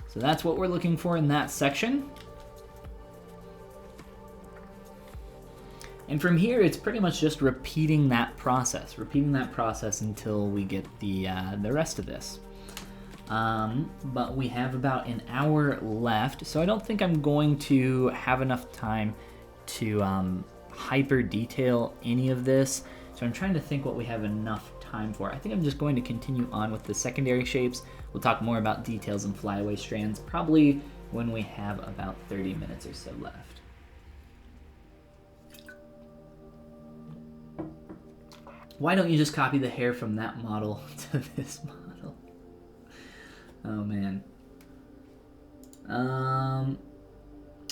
So that's what we're looking for in that section. And from here, it's pretty much just repeating that process until we get the rest of this. But we have about an hour left, so I don't think I'm going to have enough time to hyper detail any of this. So I'm trying to think what we have enough time for. I think I'm just going to continue on with the secondary shapes. We'll talk more about details and flyaway strands probably when we have about 30 minutes or so left. Why don't you just copy the hair from that model to this model? Oh man.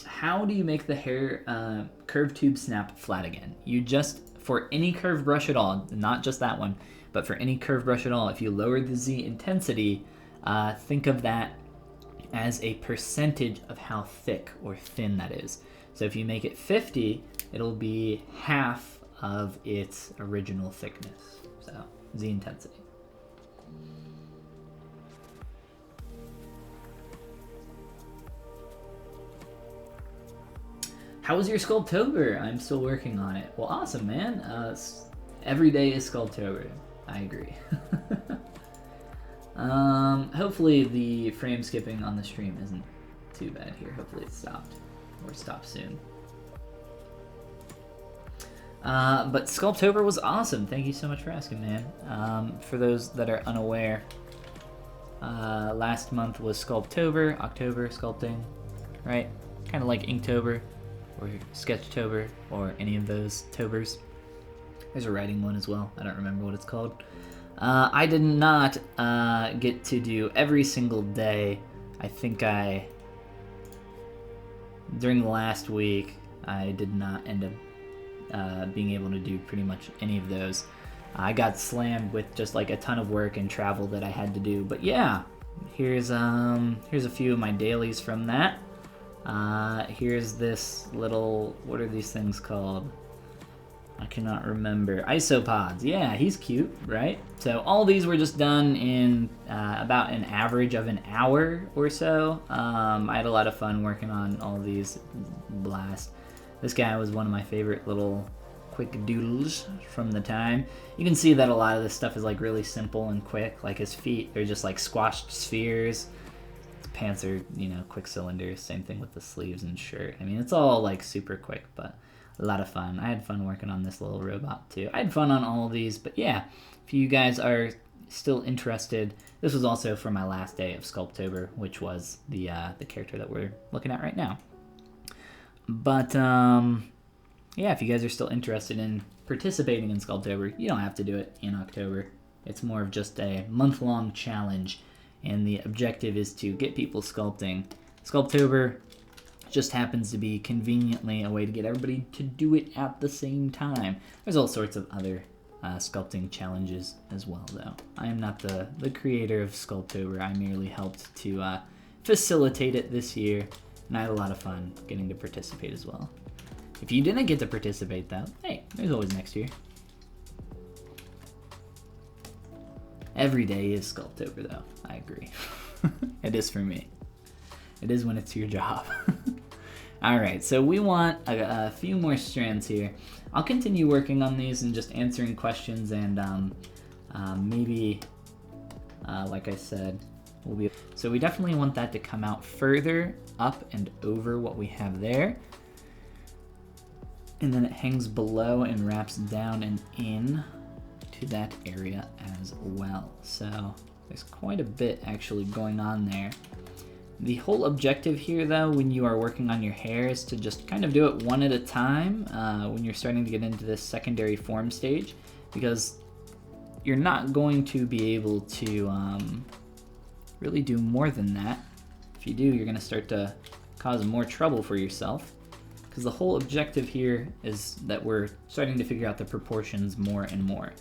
How do you make the hair curve tube snap flat again? You just, for any curve brush at all, not just that one, but for any curve brush at all, if you lower the Z intensity, think of that as a percentage of how thick or thin that is. So if you make it 50, it'll be half of its original thickness. So Z intensity. How was your Sculptober? I'm still working on it. Well, awesome, man. Every day is Sculptober. I agree. Hopefully the frame skipping on the stream isn't too bad here. Hopefully it stopped, or stopped soon. But Sculptober was awesome. Thank you so much for asking, man. For those that are unaware, last month was Sculptober, October, sculpting, right? kind of like Inktober or Sketchtober or any of those tobers. There's a writing one as well. I don't remember what it's called. I did not get to do every single day. I think during the last week, I did not end up being able to do pretty much any of those. I got slammed with just like a ton of work and travel that I had to do. But yeah, here's a few of my dailies from that. Here's this little, what are these things called? I cannot remember. Isopods. Yeah, he's cute, right? So all these were just done in about an average of an hour or so. I had a lot of fun working on all of these. Blast. This guy was one of my favorite little quick doodles from the time. You can see that a lot of this stuff is like really simple and quick. Like his feet, they're just like squashed spheres. His pants are, you know, quick cylinders. Same thing with the sleeves and shirt. I mean, it's all like super quick, but a lot of fun. I had fun working on this little robot too. I had fun on all of these, but yeah, if you guys are still interested, this was also for my last day of SculptOber, which was the character that we're looking at right now. But yeah, if you guys are still interested in participating in SculptOber, you don't have to do it in October. It's more of just a month-long challenge, and the objective is to get people sculpting. SculptOber just happens to be conveniently a way to get everybody to do it at the same time. There's all sorts of other sculpting challenges as well, though. I am not the creator of SculptOber. I merely helped to facilitate it this year, and I had a lot of fun getting to participate as well. If you didn't get to participate, though, hey, there's always next year. Every day is SculptOber, though. I agree. It is for me. It is when it's your job. Alright, so we want a few more strands here. I'll continue working on these and just answering questions, and maybe, like I said, so we definitely want that to come out further up and over what we have there. And then it hangs below and wraps down and in to that area as well. So there's quite a bit actually going on there. The whole objective here, though, when you are working on your hair, is to just kind of do it one at a time when you're starting to get into this secondary form stage, because you're not going to be able to really do more than that. If you do, you're going to start to cause more trouble for yourself, because the whole objective here is that we're starting to figure out the proportions more and more.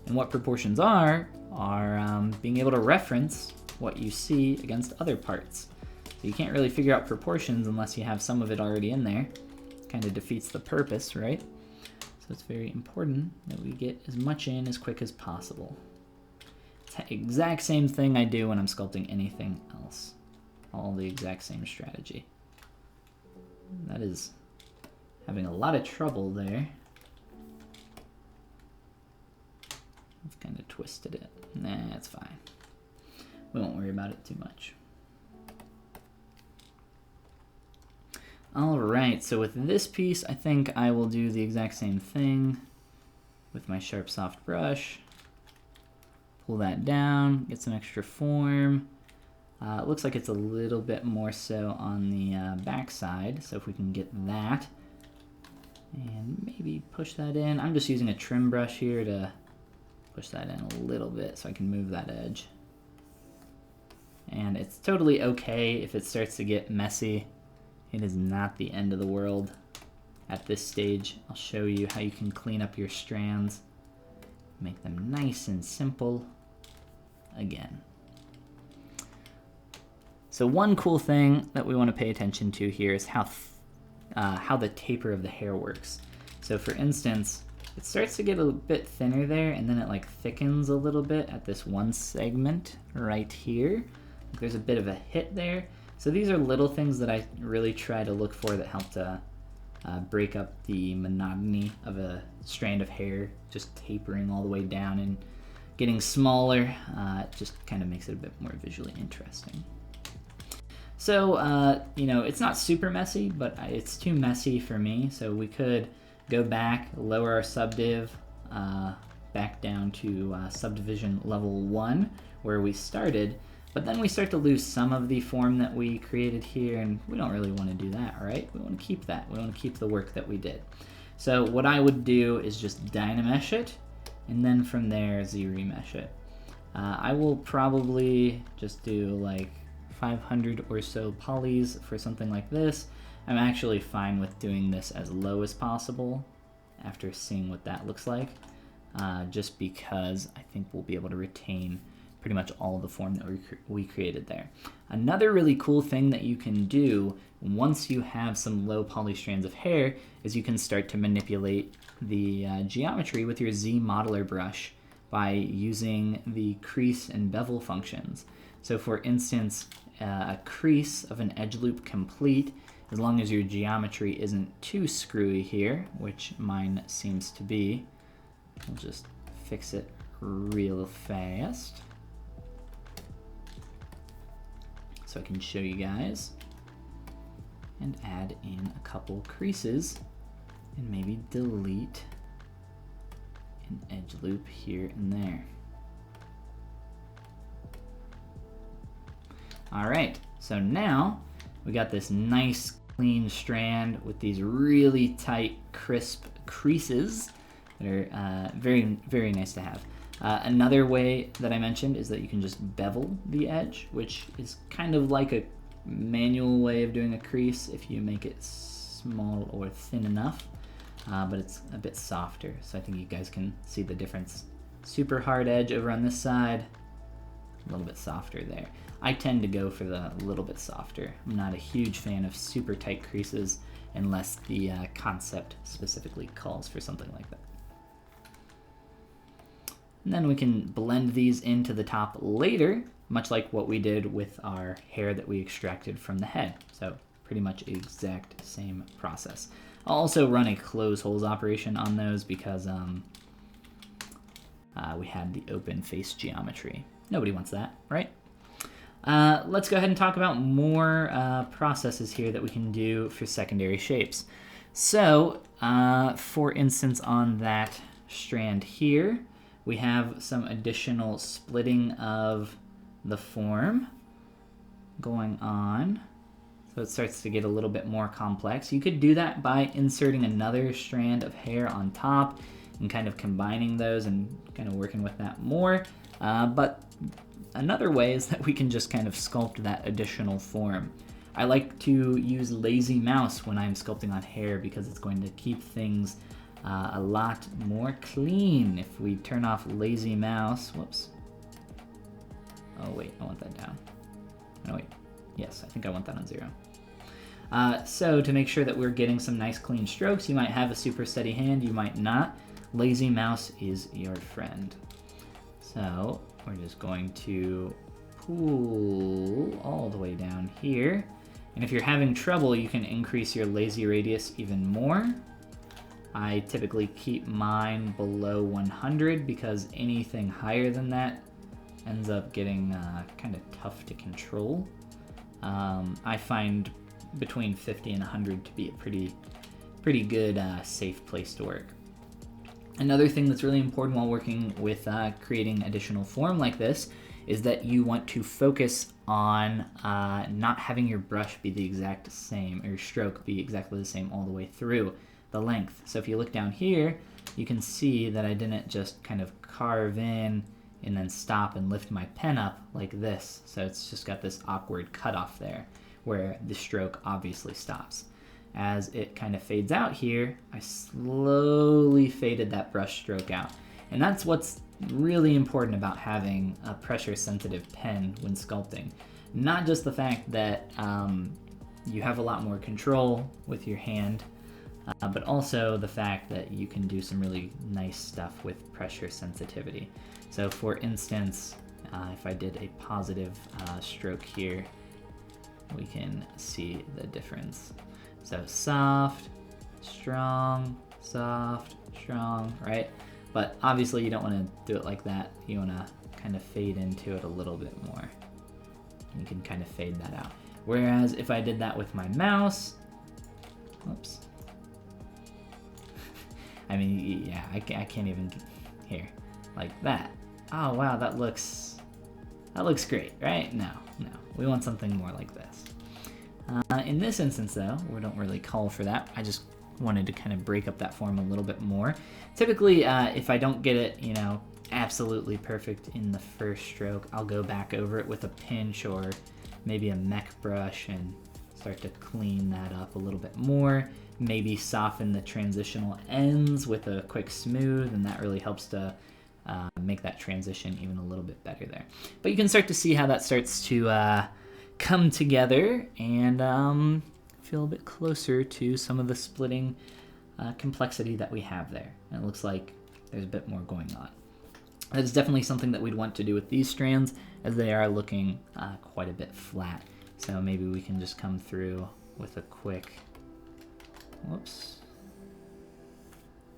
And what proportions are being able to reference what you see against other parts. So you can't really figure out proportions unless you have some of it already in there. Kind of defeats the purpose, right? So it's very important that we get as much in as quick as possible. It's the exact same thing I do when I'm sculpting anything else. All the exact same strategy. That is having a lot of trouble there. I've kind of twisted it. Nah, it's fine. We won't worry about it too much. Alright, so with this piece, I think I will do the exact same thing with my sharp soft brush. Pull that down, get some extra form. It looks like it's a little bit more so on the back side, so if we can get that. And maybe push that in. I'm just using a trim brush here to push that in a little bit so I can move that edge. And it's totally okay if it starts to get messy. It is not the end of the world at this stage. I'll show you how you can clean up your strands, make them nice and simple again. So one cool thing that we want to pay attention to here is how the taper of the hair works. So for instance, it starts to get a bit thinner there, and then it like thickens a little bit at this one segment right here. There's a bit of a hit there. So these are little things that I really try to look for that help to break up the monotony of a strand of hair, just tapering all the way down and getting smaller. It just kind of makes it a bit more visually interesting. So, you know, it's not super messy, but it's too messy for me. So we could go back, lower our subdiv back down to subdivision level 1, where we started. But then we start to lose some of the form that we created here, and we don't really want to do that, right? We want to keep that. We want to keep the work that we did. So what I would do is just Dynamesh it, and then from there Z-remesh it. I will probably just do like 500 or so polys for something like this. I'm actually fine with doing this as low as possible after seeing what that looks like, just because I think we'll be able to retain pretty much all the form that we created there. Another really cool thing that you can do once you have some low poly strands of hair is you can start to manipulate the geometry with your Z modeler brush by using the crease and bevel functions. So for instance, a crease of an edge loop complete, as long as your geometry isn't too screwy here, which mine seems to be, we'll just fix it real fast so I can show you guys, and add in a couple creases and maybe delete an edge loop here and there. All right, so now we got this nice clean strand with these really tight, crisp creases that are very, very nice to have. Another way that I mentioned is that you can just bevel the edge, which is kind of like a manual way of doing a crease if you make it small or thin enough, but it's a bit softer. So I think you guys can see the difference. Super hard edge over on this side, a little bit softer there. I tend to go for the little bit softer. I'm not a huge fan of super tight creases unless the concept specifically calls for something like that. And then we can blend these into the top later, much like what we did with our hair that we extracted from the head. So pretty much exact same process. I'll also run a close holes operation on those because we had the open face geometry. Nobody wants that, right? Let's go ahead and talk about more processes here that we can do for secondary shapes. So, for instance, on that strand here, we have some additional splitting of the form going on. So it starts to get a little bit more complex. You could do that by inserting another strand of hair on top and kind of combining those and kind of working with that more. But another way is that we can just kind of sculpt that additional form. I like to use lazy mouse when I'm sculpting on hair because it's going to keep things a lot more clean. If we turn off lazy mouse, whoops. Oh wait, I want that down. No wait, yes, I think I want that on 0. So to make sure that we're getting some nice clean strokes, you might have a super steady hand, you might not. Lazy mouse is your friend. So we're just going to pull all the way down here. And if you're having trouble, you can increase your lazy radius even more. I typically keep mine below 100 because anything higher than that ends up getting kind of tough to control. I find between 50 and 100 to be a pretty good safe place to work. Another thing that's really important while working with creating additional form like this is that you want to focus on not having your brush be the exact same, or your stroke be exactly the same all the way through the length. So if you look down here, you can see that I didn't just kind of carve in and then stop and lift my pen up like this. So it's just got this awkward cutoff there where the stroke obviously stops. As it kind of fades out here, I slowly faded that brush stroke out. And that's what's really important about having a pressure sensitive pen when sculpting. Not just the fact that you have a lot more control with your hand, but also the fact that you can do some really nice stuff with pressure sensitivity. So for instance, if I did a positive stroke here, we can see the difference. So soft, strong, right? But obviously you don't want to do it like that. You want to kind of fade into it a little bit more. You can kind of fade that out. Whereas if I did that with my mouse, whoops. I mean, yeah, I can't even, here, like that. Oh wow, that looks That looks great, right? No, no. We want something more like this. In this instance, though, we don't really call for that. I just wanted to kind of break up that form a little bit more. Typically, if I don't get it, you know, absolutely perfect in the first stroke, I'll go back over it with a pinch or maybe a mech brush and start to clean that up a little bit more. Maybe soften the transitional ends with a quick smooth, and that really helps to make that transition even a little bit better there. But you can start to see how that starts to come together and feel a bit closer to some of the splitting complexity that we have there. And it looks like there's a bit more going on. That is definitely something that we'd want to do with these strands, as they are looking quite a bit flat. So maybe we can just come through with a quick, whoops,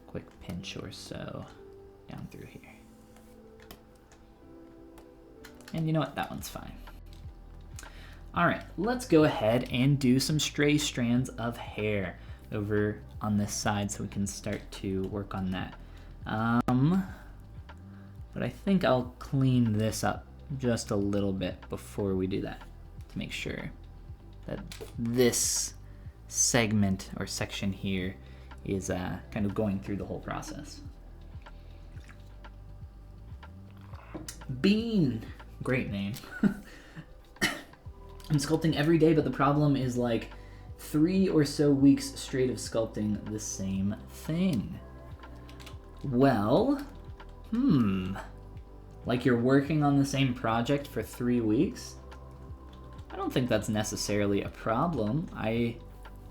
quick pinch or so down through here. And you know what, that one's fine. All right, let's go ahead and do some stray strands of hair over on this side so we can start to work on that. But I think I'll clean this up just a little bit before we do that to make sure that this segment or section here is kind of going through the whole process. Bean, great name. I'm sculpting every day, but the problem is like 3 or so weeks straight of sculpting the same thing. Well, like you're working on the same project for 3 weeks? I don't think that's necessarily a problem. I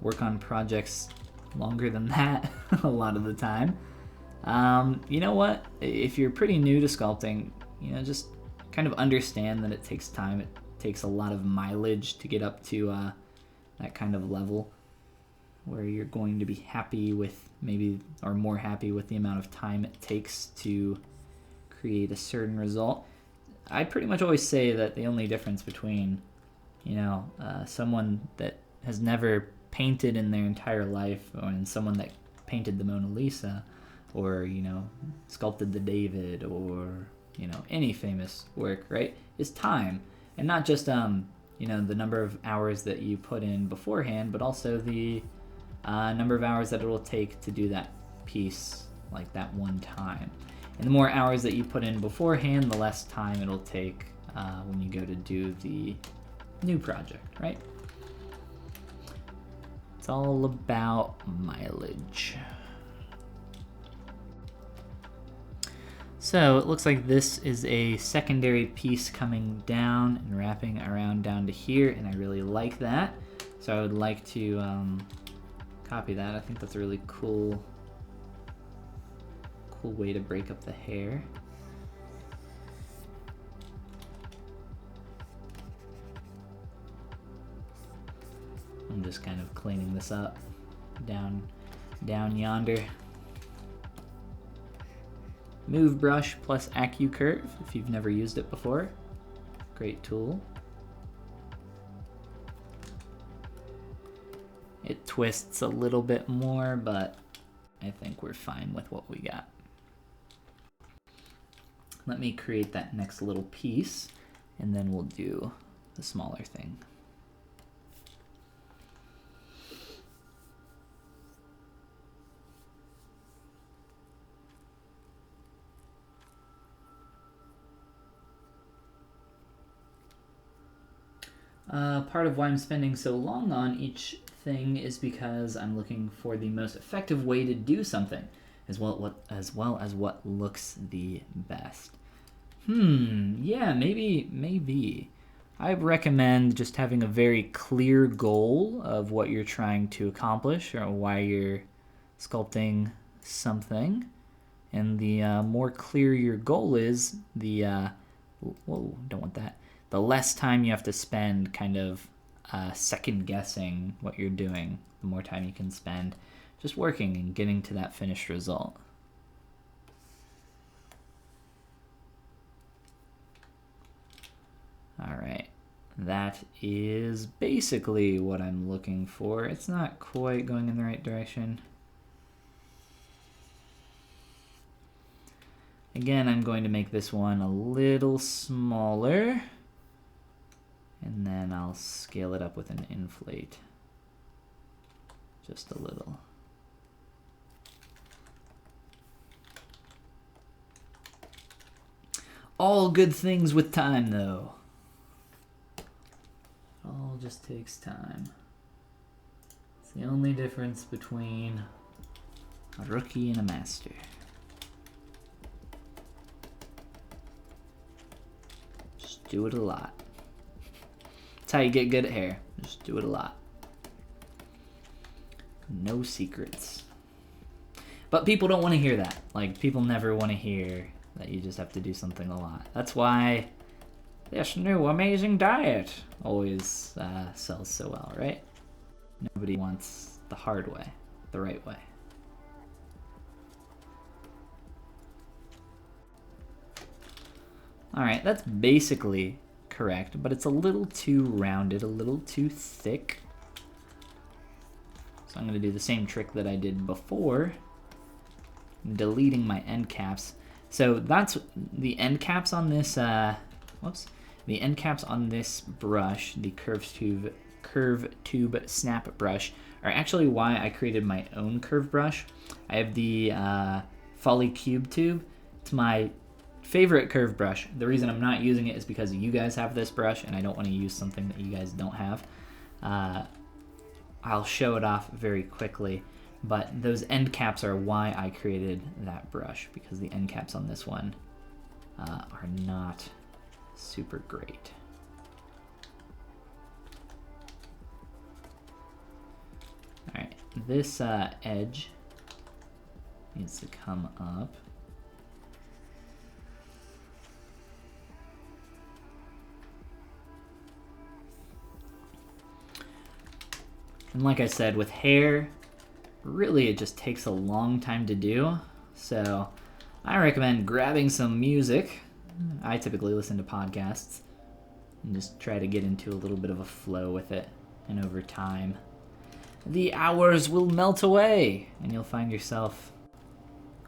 work on projects longer than that a lot of the time. You know what? If you're pretty new to sculpting, you know, just kind of understand that it takes time. It takes a lot of mileage to get up to that kind of level where you're going to be happy with maybe, or more happy with the amount of time it takes to create a certain result. I pretty much always say that the only difference between, you know, someone that has never painted in their entire life and someone that painted the Mona Lisa or, you know, sculpted the David or, you know, any famous work, right, is time. And not just, you know, the number of hours that you put in beforehand, but also the number of hours that it will take to do that piece like that one time. And the more hours that you put in beforehand, the less time it'll take when you go to do the new project, right? It's all about mileage. So it looks like this is a secondary piece coming down and wrapping around down to here, and I really like that. So I would like to copy that. I think that's a really cool way to break up the hair. I'm just kind of cleaning this up down yonder. Move brush plus AccuCurve if you've never used it before. Great tool. It twists a little bit more, but I think we're fine with what we got. Let me create that next little piece, and then we'll do the smaller thing. Part of why I'm spending so long on each thing is because I'm looking for the most effective way to do something, as well as what looks the best. Yeah, maybe. I recommend just having a very clear goal of what you're trying to accomplish or why you're sculpting something. And the more clear your goal is, the whoa, don't want that. The less time you have to spend kind of second guessing what you're doing, the more time you can spend just working and getting to that finished result. All right, that is basically what I'm looking for. It's not quite going in the right direction. Again, I'm going to make this one a little smaller. And then I'll scale it up with an inflate. Just a little. All good things with time, though. All just takes time. It's the only difference between a rookie and a master. Just do it a lot. That's how you get good at hair. Just do it a lot. No secrets. But people don't want to hear that. Like, people never want to hear that you just have to do something a lot. That's why this new amazing diet always sells so well, right? Nobody wants the hard way, the right way. All right, that's basically correct, but it's a little too rounded, a little too thick. So I'm gonna do the same trick that I did before, deleting my end caps. So that's the end caps on this, the end caps on this brush, the curve tube snap brush, are actually why I created my own curve brush. I have the Folly Cube tube. It's my favorite curve brush. The reason I'm not using it is because you guys have this brush and I don't want to use something that you guys don't have. I'll show it off very quickly. But those end caps are why I created that brush, because the end caps on this one are not super great. All right, this edge needs to come up. And like I said, with hair, really it just takes a long time to do. So I recommend grabbing some music. I typically listen to podcasts and just try to get into a little bit of a flow with it. And over time, the hours will melt away and you'll find yourself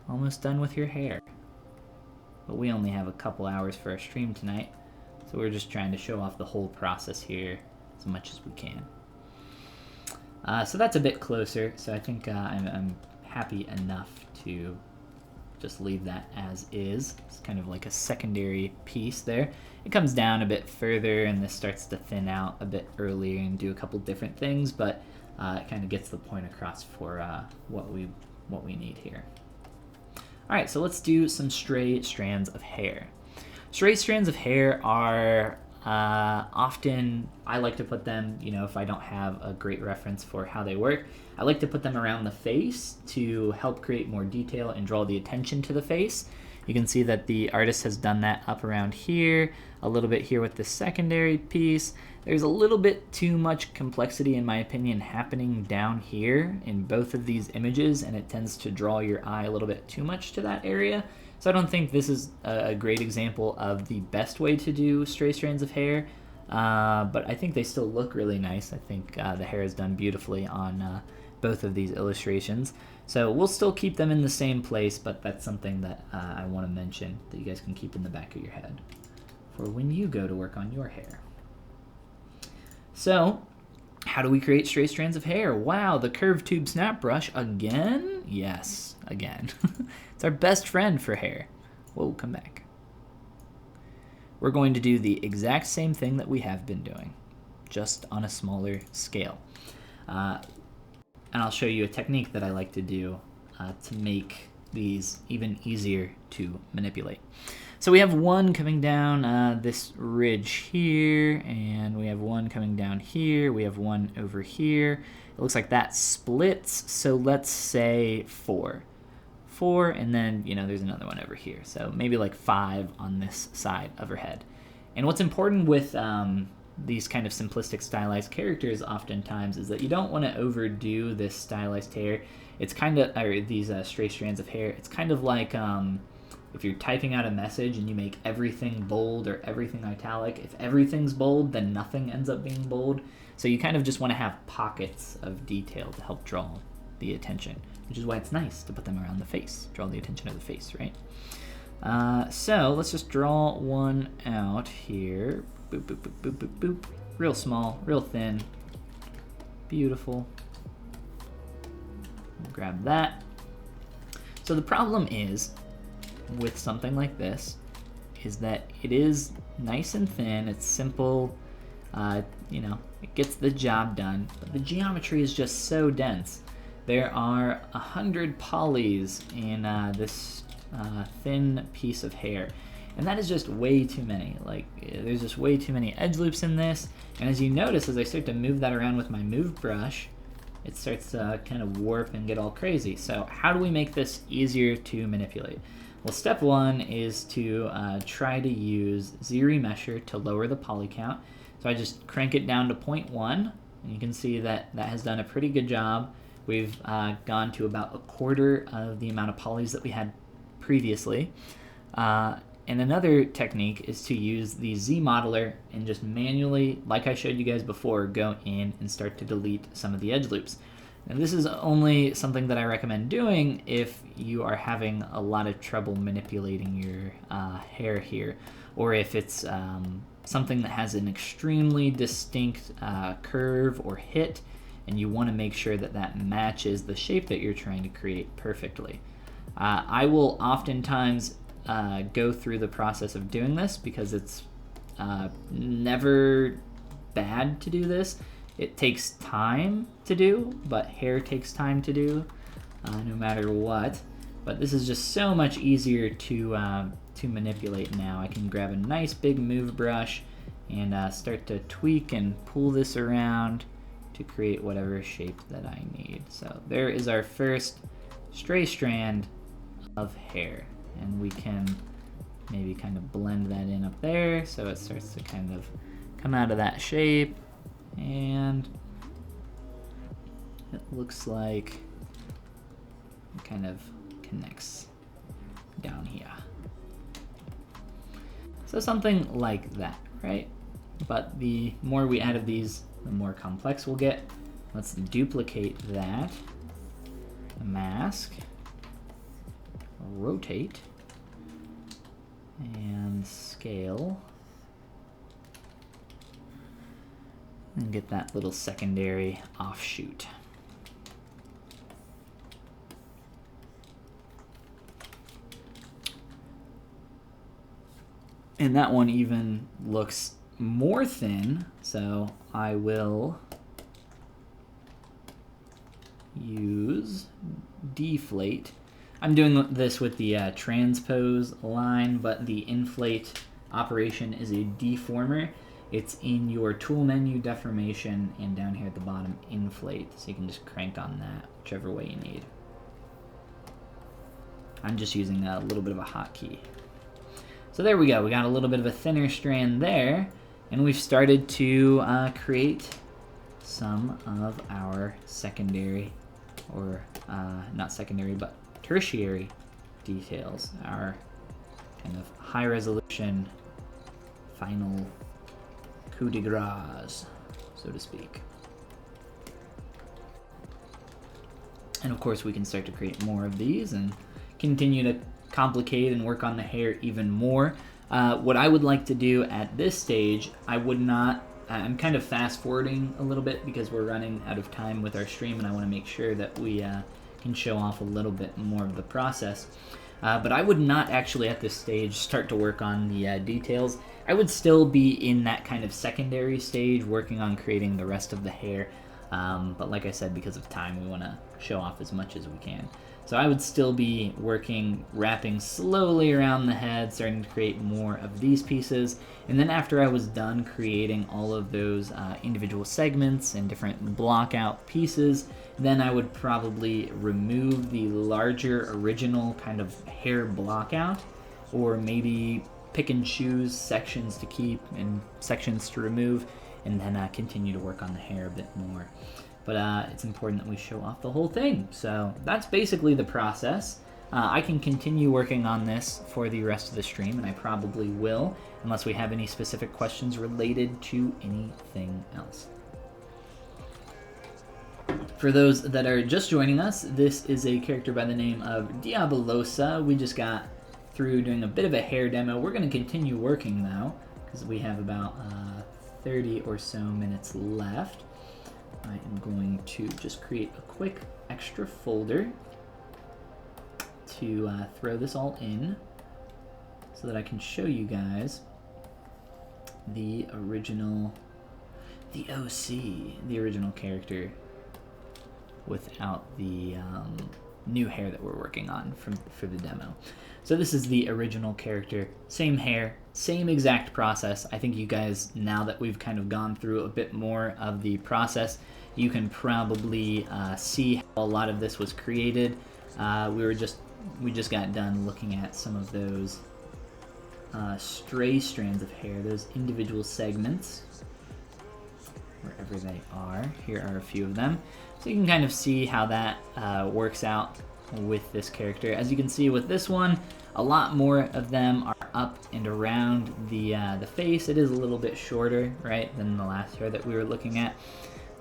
almost done with your hair. But we only have a couple hours for our stream tonight, so we're just trying to show off the whole process here as much as we can. So that's a bit closer, so I think I'm happy enough to just leave that as is. It's kind of like a secondary piece there. It comes down a bit further and this starts to thin out a bit earlier and do a couple different things, but it kind of gets the point across for what we need here. All right, so let's do some stray strands of hair. Stray strands of hair are often, I like to put them, you know, if I don't have a great reference for how they work, I like to put them around the face to help create more detail and draw the attention to the face. You can see that the artist has done that up around here, a little bit here with the secondary piece. There's a little bit too much complexity, in my opinion, happening down here in both of these images, and it tends to draw your eye a little bit too much to that area. So I don't think this is a great example of the best way to do stray strands of hair, but I think they still look really nice. I think the hair is done beautifully on both of these illustrations. So we'll still keep them in the same place, but that's something that I want to mention that you guys can keep in the back of your head for when you go to work on your hair. So how do we create stray strands of hair? Wow, the curved tube snap brush again? Yes, again. It's our best friend for hair. Whoa, come back. We're going to do the exact same thing that we have been doing, just on a smaller scale. And I'll show you a technique that I like to do to make these even easier to manipulate. So we have one coming down this ridge here, and we have one coming down here. We have one over here. It looks like that splits, so let's say 4. 4, and then, you know, there's another one over here. So maybe like 5 on this side of her head. And what's important with these kind of simplistic stylized characters oftentimes is that you don't want to overdo this stylized hair. It's kind of, or these stray strands of hair, it's kind of like if you're typing out a message and you make everything bold or everything italic. If everything's bold, then nothing ends up being bold. So you kind of just want to have pockets of detail to help draw the attention, which is why it's nice to put them around the face, draw the attention of the face, right? So let's just draw one out here. Boop, boop, boop, boop, boop, boop. Real small, real thin. Beautiful. Grab that. So the problem is, with something like this, is that it is nice and thin, it's simple, you know, it gets the job done, but the geometry is just so dense. There are 100 polys in this thin piece of hair, and that is just way too many. Like, there's just way too many edge loops in this, and as you notice, as I start to move that around with my move brush, it starts to kind of warp and get all crazy. So how do we make this easier to manipulate? Well, step one is to try to use Z-remesher to lower the poly count. So I just crank it down to 0.1, and you can see that that has done a pretty good job. We've gone to about a quarter of the amount of polys that we had previously. And another technique is to use the Z modeler and just manually, like I showed you guys before, go in and start to delete some of the edge loops. Now, this is only something that I recommend doing if you are having a lot of trouble manipulating your hair here, or if it's something that has an extremely distinct curve or hit, and you want to make sure that that matches the shape that you're trying to create perfectly. I will oftentimes go through the process of doing this because it's never bad to do this. It takes time to do, but hair takes time to do, no matter what. But this is just so much easier to manipulate now. I can grab a nice big move brush and start to tweak and pull this around to create whatever shape that I need. So there is our first stray strand of hair, and we can maybe kind of blend that in up there so it starts to kind of come out of that shape, and it looks like it kind of connects down here. So something like that, right? But the more we add of these, the more complex we'll get. Let's duplicate that, mask, rotate, and scale, and get that little secondary offshoot. And that one even looks more thin, so I will use deflate. I'm doing this with the transpose line, but the inflate operation is a deformer. It's in your tool menu, deformation, and down here at the bottom, inflate. So you can just crank on that whichever way you need. I'm just using a little bit of a hotkey. So there we go. We got a little bit of a thinner strand there, and we've started to create some of our secondary, or not secondary, but tertiary details, our kind of high resolution final coup de grace, so to speak. And of course we can start to create more of these and continue to complicate and work on the hair even more. What I would like to do at this stage, I'm kind of fast forwarding a little bit because we're running out of time with our stream, and I want to make sure that we can show off a little bit more of the process. But I would not actually at this stage start to work on the details. I would still be in that kind of secondary stage working on creating the rest of the hair. But like I said, because of time, we want to show off as much as we can. So I would still be working, wrapping slowly around the head, starting to create more of these pieces. And then after I was done creating all of those individual segments and different block out pieces, then I would probably remove the larger original kind of hair block out, or maybe pick and choose sections to keep and sections to remove, and then continue to work on the hair a bit more. But it's important that we show off the whole thing. So that's basically the process. I can continue working on this for the rest of the stream, and I probably will, unless we have any specific questions related to anything else. For those that are just joining us, this is a character by the name of Diabolosa. We just got through doing a bit of a hair demo. We're going to continue working, though, because because we have about 30 or so minutes left. I am going to just create a quick extra folder to throw this all in so that I can show you guys the original, the OC, the original character without the new hair that we're working on for the demo. So this is the original character, same hair, same exact process. I think you guys, now that we've kind of gone through a bit more of the process, you can probably see how a lot of this was created. We just got done looking at some of those stray strands of hair, those individual segments, wherever they are. Here are a few of them. So you can kind of see how that works out with this character. As you can see with this one, a lot more of them are up and around the face. It is a little bit shorter, right, than the last hair that we were looking at,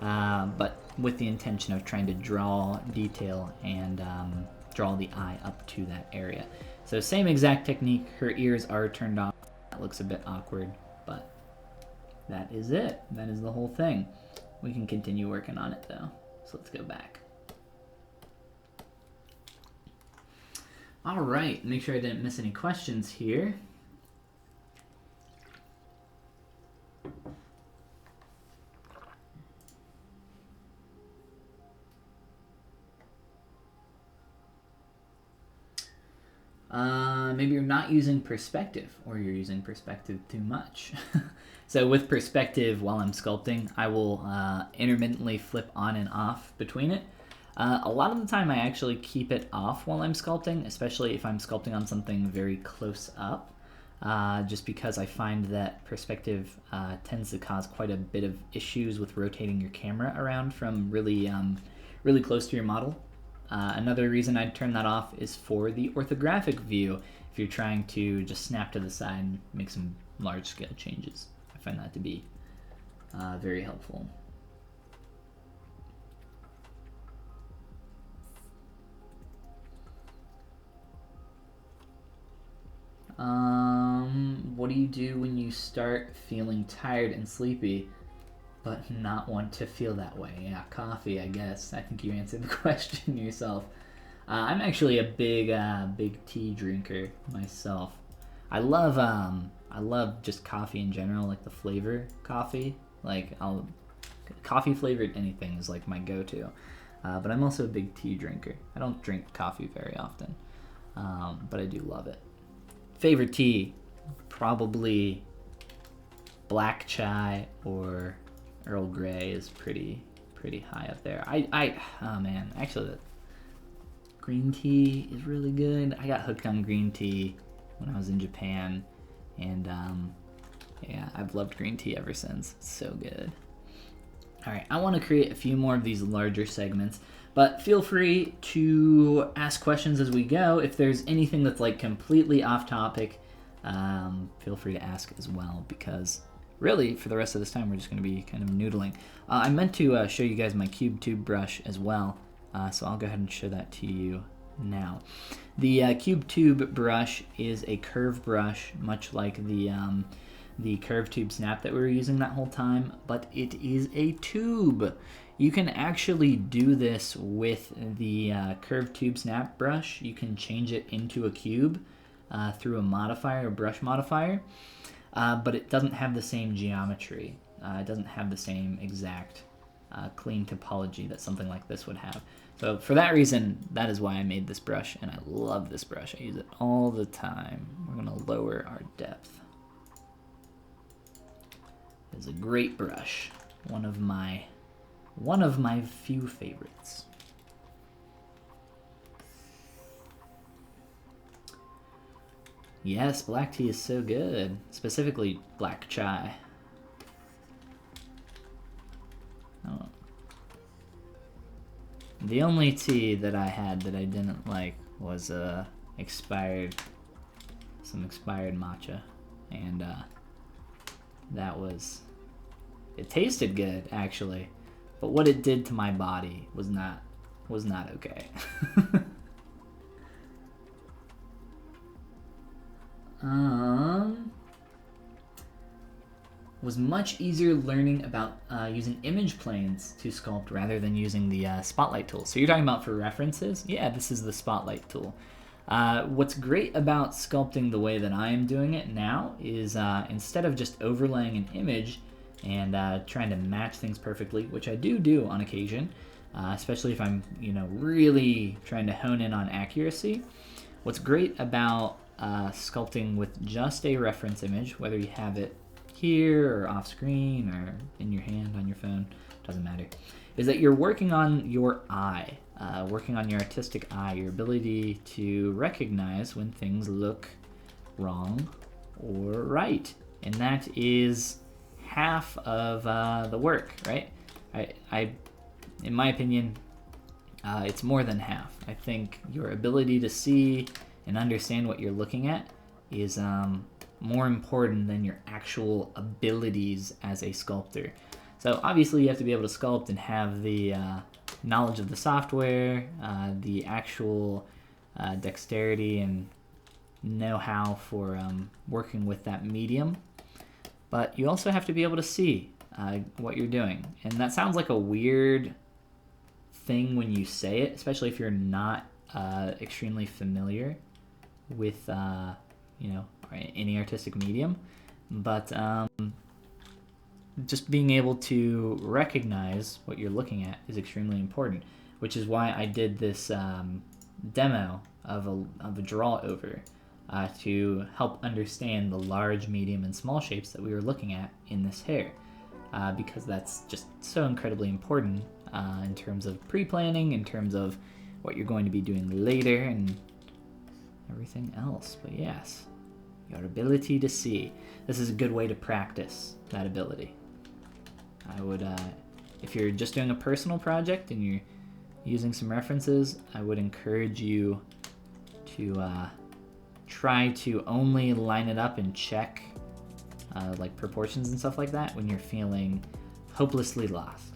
but with the intention of trying to draw detail and draw the eye up to that area. So same exact technique. Her ears are turned off. That looks a bit awkward, but that is it. That is the whole thing. We can continue working on it though. So let's go back. All right, make sure I didn't miss any questions here. Maybe you're not using perspective, or you're using perspective too much. So with perspective, while I'm sculpting, I will intermittently flip on and off between it. A lot of the time I actually keep it off while I'm sculpting, especially if I'm sculpting on something very close up, just because I find that perspective tends to cause quite a bit of issues with rotating your camera around from really close to your model. Another reason I'd turn that off is for the orthographic view, if you're trying to just snap to the side and make some large scale changes. I find that to be very helpful. What do you do when you start feeling tired and sleepy, but not want to feel that way? Yeah, coffee, I guess. I think you answered the question yourself. I'm actually a big tea drinker myself. I love just coffee in general, like the flavor coffee. Like coffee flavored anything is like my go-to. But I'm also a big tea drinker. I don't drink coffee very often, but I do love it. Favorite tea, probably black chai or Earl Grey is pretty high up there. Oh man, actually the green tea is really good. I got hooked on green tea when I was in Japan, and yeah, I've loved green tea ever since. It's so good. All right, I want to create a few more of these larger segments, but feel free to ask questions as we go. If there's anything that's like completely off topic, feel free to ask as well, because really for the rest of this time we're just going to be kind of noodling. I meant to show you guys my cube tube brush as well, so I'll go ahead and show that to you now. The cube tube brush is a curve brush, much like the curve tube snap that we were using that whole time, but it is a tube. You can actually do this with the curve tube snap brush. You can change it into a cube through a modifier, a brush modifier, but it doesn't have the same geometry. It doesn't have the same exact clean topology that something like this would have. So for that reason, that is why I made this brush, and I love this brush. I use it all the time. We're gonna lower our depth. It's a great brush. One of my few favorites. Yes, black tea is so good. Specifically black chai. Oh. The only tea that I had that I didn't like was some expired matcha, and it tasted good actually, but what it did to my body was not okay. was much easier learning about using image planes to sculpt rather than using the spotlight tool. So you're talking about for references? Yeah, this is the spotlight tool. What's great about sculpting the way that I am doing it now is instead of just overlaying an image and trying to match things perfectly, which I do on occasion, especially if I'm really trying to hone in on accuracy. What's great about sculpting with just a reference image, whether you have it here or off screen or in your hand on your phone, doesn't matter, is that you're working on your eye, working on your artistic eye, your ability to recognize when things look wrong or right. And that is half of the work, right? In my opinion, it's more than half. I think your ability to see and understand what you're looking at is more important than your actual abilities as a sculptor. So obviously you have to be able to sculpt and have the knowledge of the software, the actual dexterity and know-how for working with that medium. But you also have to be able to see what you're doing. And that sounds like a weird thing when you say it, especially if you're not extremely familiar with any artistic medium. But just being able to recognize what you're looking at is extremely important, which is why I did this demo of a draw over to help understand the large, medium, and small shapes that we were looking at in this hair, because that's just so incredibly important in terms of pre-planning, in terms of what you're going to be doing later, and everything else. But yes, your ability to see. This is a good way to practice that ability. I would, if you're just doing a personal project and you're using some references, I would encourage you to try to only line it up and check like proportions and stuff like that when you're feeling hopelessly lost,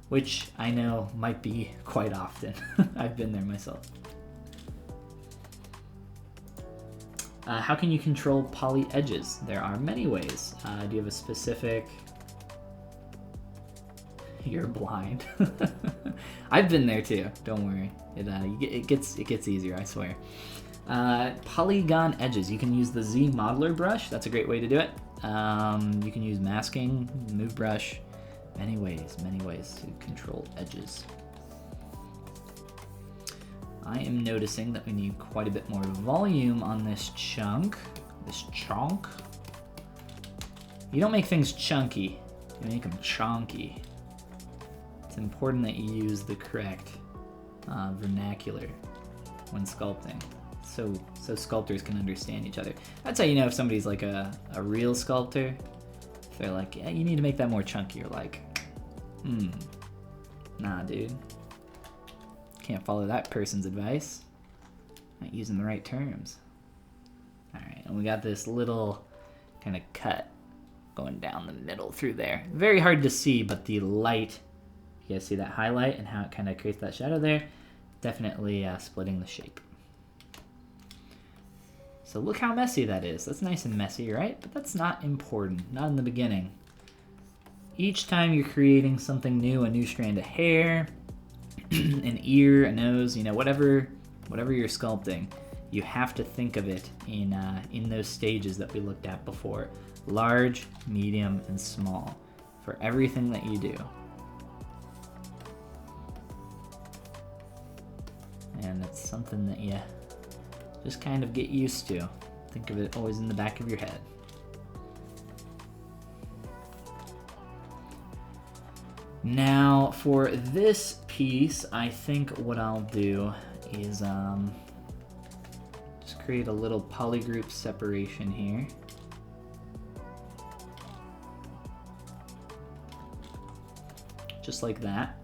which I know might be quite often. I've been there myself. How can you control poly edges? There are many ways. Do you have a specific... You're blind. I've been there too, don't worry. It gets easier, I swear. Polygon edges. You can use the Z modeler brush. That's a great way to do it. You can use masking, move brush. Many ways to control edges. I am noticing that we need quite a bit more volume on this chunk. You don't make things chunky, you make them chonky. It's important that you use the correct vernacular when sculpting, so sculptors can understand each other. That's how you know if somebody's like a real sculptor. If they're like, yeah, you need to make that more chunky, you're like, nah, dude. Can't follow that person's advice. Not using the right terms. Alright, and we got this little kind of cut going down the middle through there. Very hard to see, but the light, you guys see that highlight and how it kind of creates that shadow there? Definitely splitting the shape. So look how messy that is. That's nice and messy, right? But that's not important, not in the beginning. Each time you're creating something new, a new strand of hair, an ear, a nose, whatever you're sculpting, you have to think of it in those stages that we looked at before. Large, medium, and small for everything that you do. And it's something that you just kind of get used to. Think of it always in the back of your head. Now, for this piece, I think what I'll do is just create a little polygroup separation here. Just like that,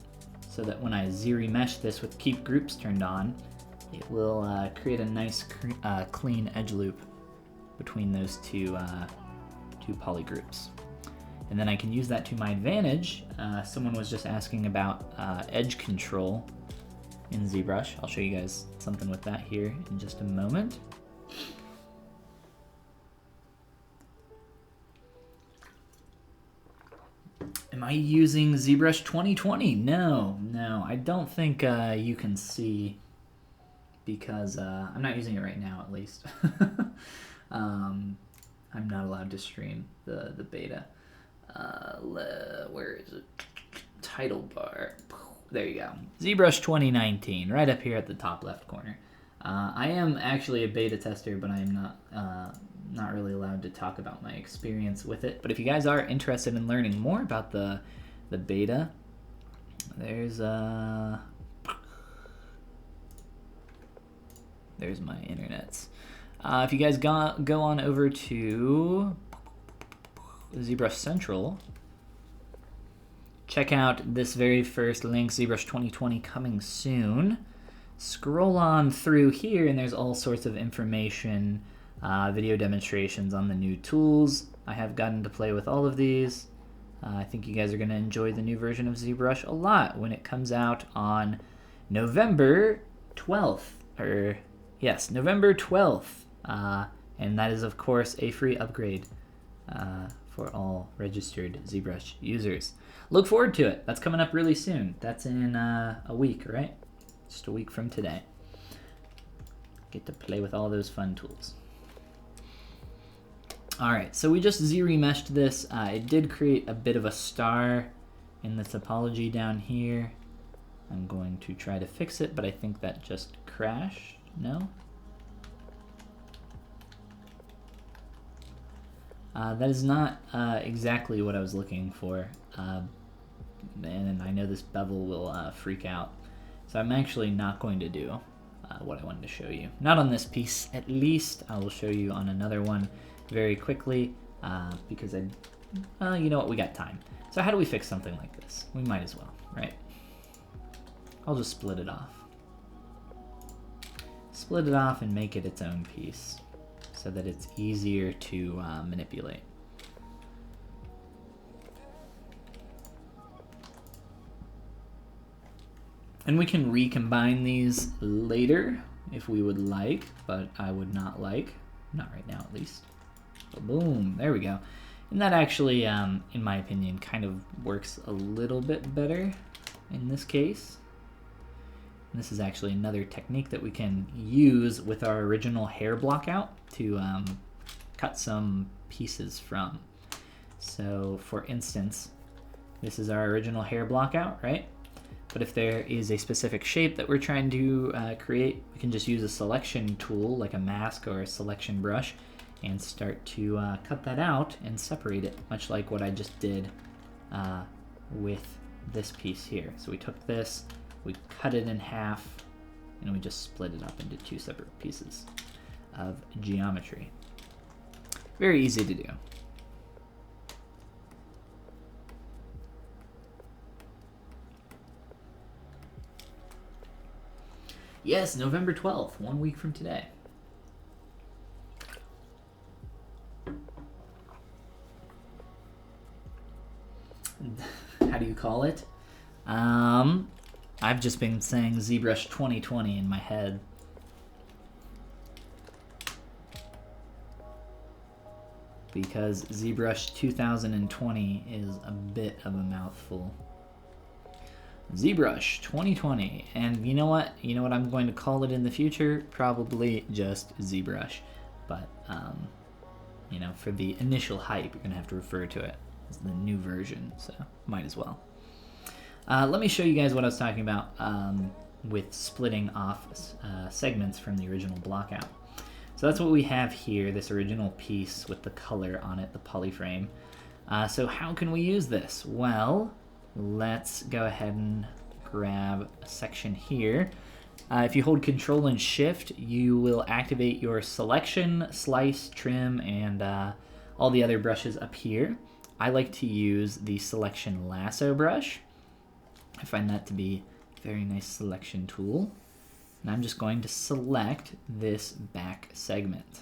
so that when I Z-remesh this with keep groups turned on, it will create a nice clean edge loop between those two polygroups. And then I can use that to my advantage. Someone was just asking about edge control in ZBrush. I'll show you guys something with that here in just a moment. Am I using ZBrush 2020? No, I don't think you can see, because I'm not using it right now, at least. I'm not allowed to stream the beta. Where is it? Title bar. There you go. ZBrush 2019, right up here at the top left corner. I am actually a beta tester, but I am not really allowed to talk about my experience with it. But if you guys are interested in learning more about the beta, there's my internets. If you guys go on over to ZBrush Central, check out this very first link, ZBrush 2020 coming soon. Scroll on through here and there's all sorts of information, video demonstrations on the new tools. I have gotten to play with all of these. I think you guys are going to enjoy the new version of ZBrush a lot when it comes out on November 12th. November 12th. And that is, of course, a free upgrade for all registered ZBrush users. Look forward to it. That's coming up really soon. That's in a week, right? Just a week from today. Get to play with all those fun tools. All right, so we just Z-remeshed this. It did create a bit of a star in the topology down here. I'm going to try to fix it, but I think that just crashed. No? That is not exactly what I was looking for. And I know this bevel will freak out. So I'm actually not going to do what I wanted to show you. Not on this piece, at least. I will show you on another one very quickly because you know what, we got time. So how do we fix something like this? We might as well, right? I'll just split it off. Split it off and make it its own piece so that it's easier to manipulate. And we can recombine these later if we would like, but I would not like. Not right now, at least. So boom, there we go. And that actually, in my opinion, kind of works a little bit better in this case. And this is actually another technique that we can use with our original hair block out to cut some pieces from. So for instance, this is our original hair block out, right? But if there is a specific shape that we're trying to create, we can just use a selection tool like a mask or a selection brush and start to cut that out and separate it, much like what I just did with this piece here. So we took this, we cut it in half, and we just split it up into two separate pieces of geometry. Very easy to do. Yes, November 12th, 1 week from today. How do you call it? I've just been saying ZBrush 2020 in my head. Because ZBrush 2020 is a bit of a mouthful. ZBrush 2020, and you know what? You know what I'm going to call it in the future? Probably just ZBrush. But, you know, for the initial hype, you're going to have to refer to it as the new version, so might as well. Let me show you guys what I was talking about with splitting off segments from the original block out. So that's what we have here, this original piece with the color on it, the polyframe. So how can we use this? Well, let's go ahead and grab a section here. If you hold Control and Shift, you will activate your selection, slice, trim, and all the other brushes up here. I like to use the selection lasso brush. I find that to be a very nice selection tool. And I'm just going to select this back segment.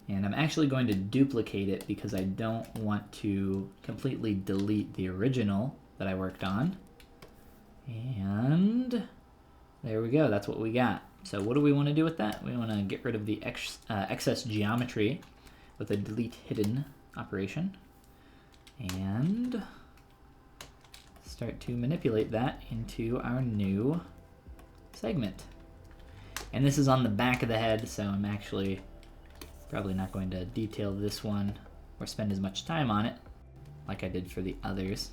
And I'm actually going to duplicate it because I don't want to completely delete the original that I worked on. And there we go, that's what we got. So what do we want to do with that? We want to get rid of the excess geometry with a delete hidden operation. And start to manipulate that into our new segment. And this is on the back of the head, so I'm actually probably not going to detail this one or spend as much time on it like I did for the others.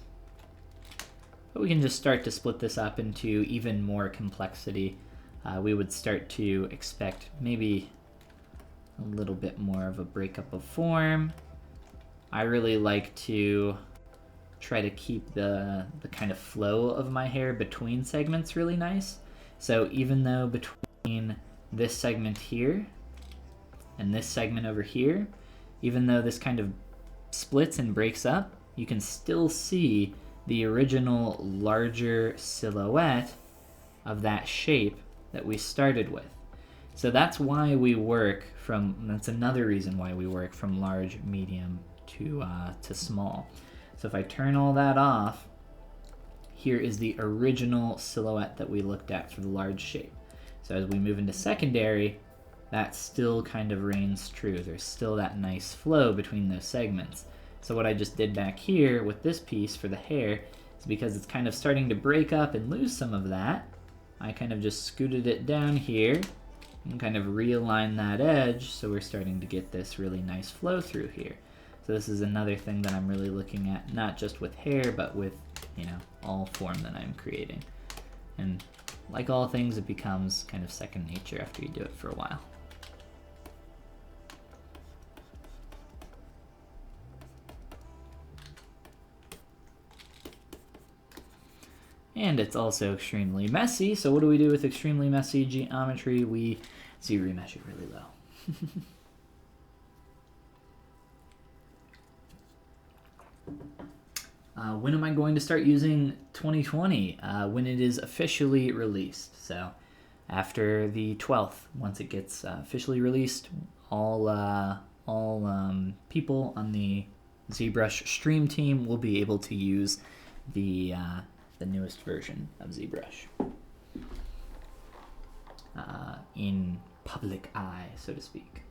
But we can just start to split this up into even more complexity. We would start to expect maybe a little bit more of a breakup of form. I really like to try to keep the kind of flow of my hair between segments really nice. So even though between this segment here and this segment over here, even though this kind of splits and breaks up, you can still see the original larger silhouette of that shape that we started with. So that's why we work from, that's another reason why we work from large, medium to small. So if I turn all that off, here is the original silhouette that we looked at for the large shape. So as we move into secondary, that still kind of reigns true. There's still that nice flow between those segments. So what I just did back here with this piece for the hair is because it's kind of starting to break up and lose some of that, I kind of just scooted it down here and kind of realign that edge, so we're starting to get this really nice flow through here. So this is another thing that I'm really looking at, not just with hair, but with, you know, all form that I'm creating. And like all things, it becomes kind of second nature after you do it for a while. And it's also extremely messy, so what do we do with extremely messy geometry? We Z-remesh it really low. When am I going to start using 2020? When it is officially released. So after the 12th, once it gets officially released, all people on the ZBrush stream team will be able to use the newest version of ZBrush in public eye, so to speak.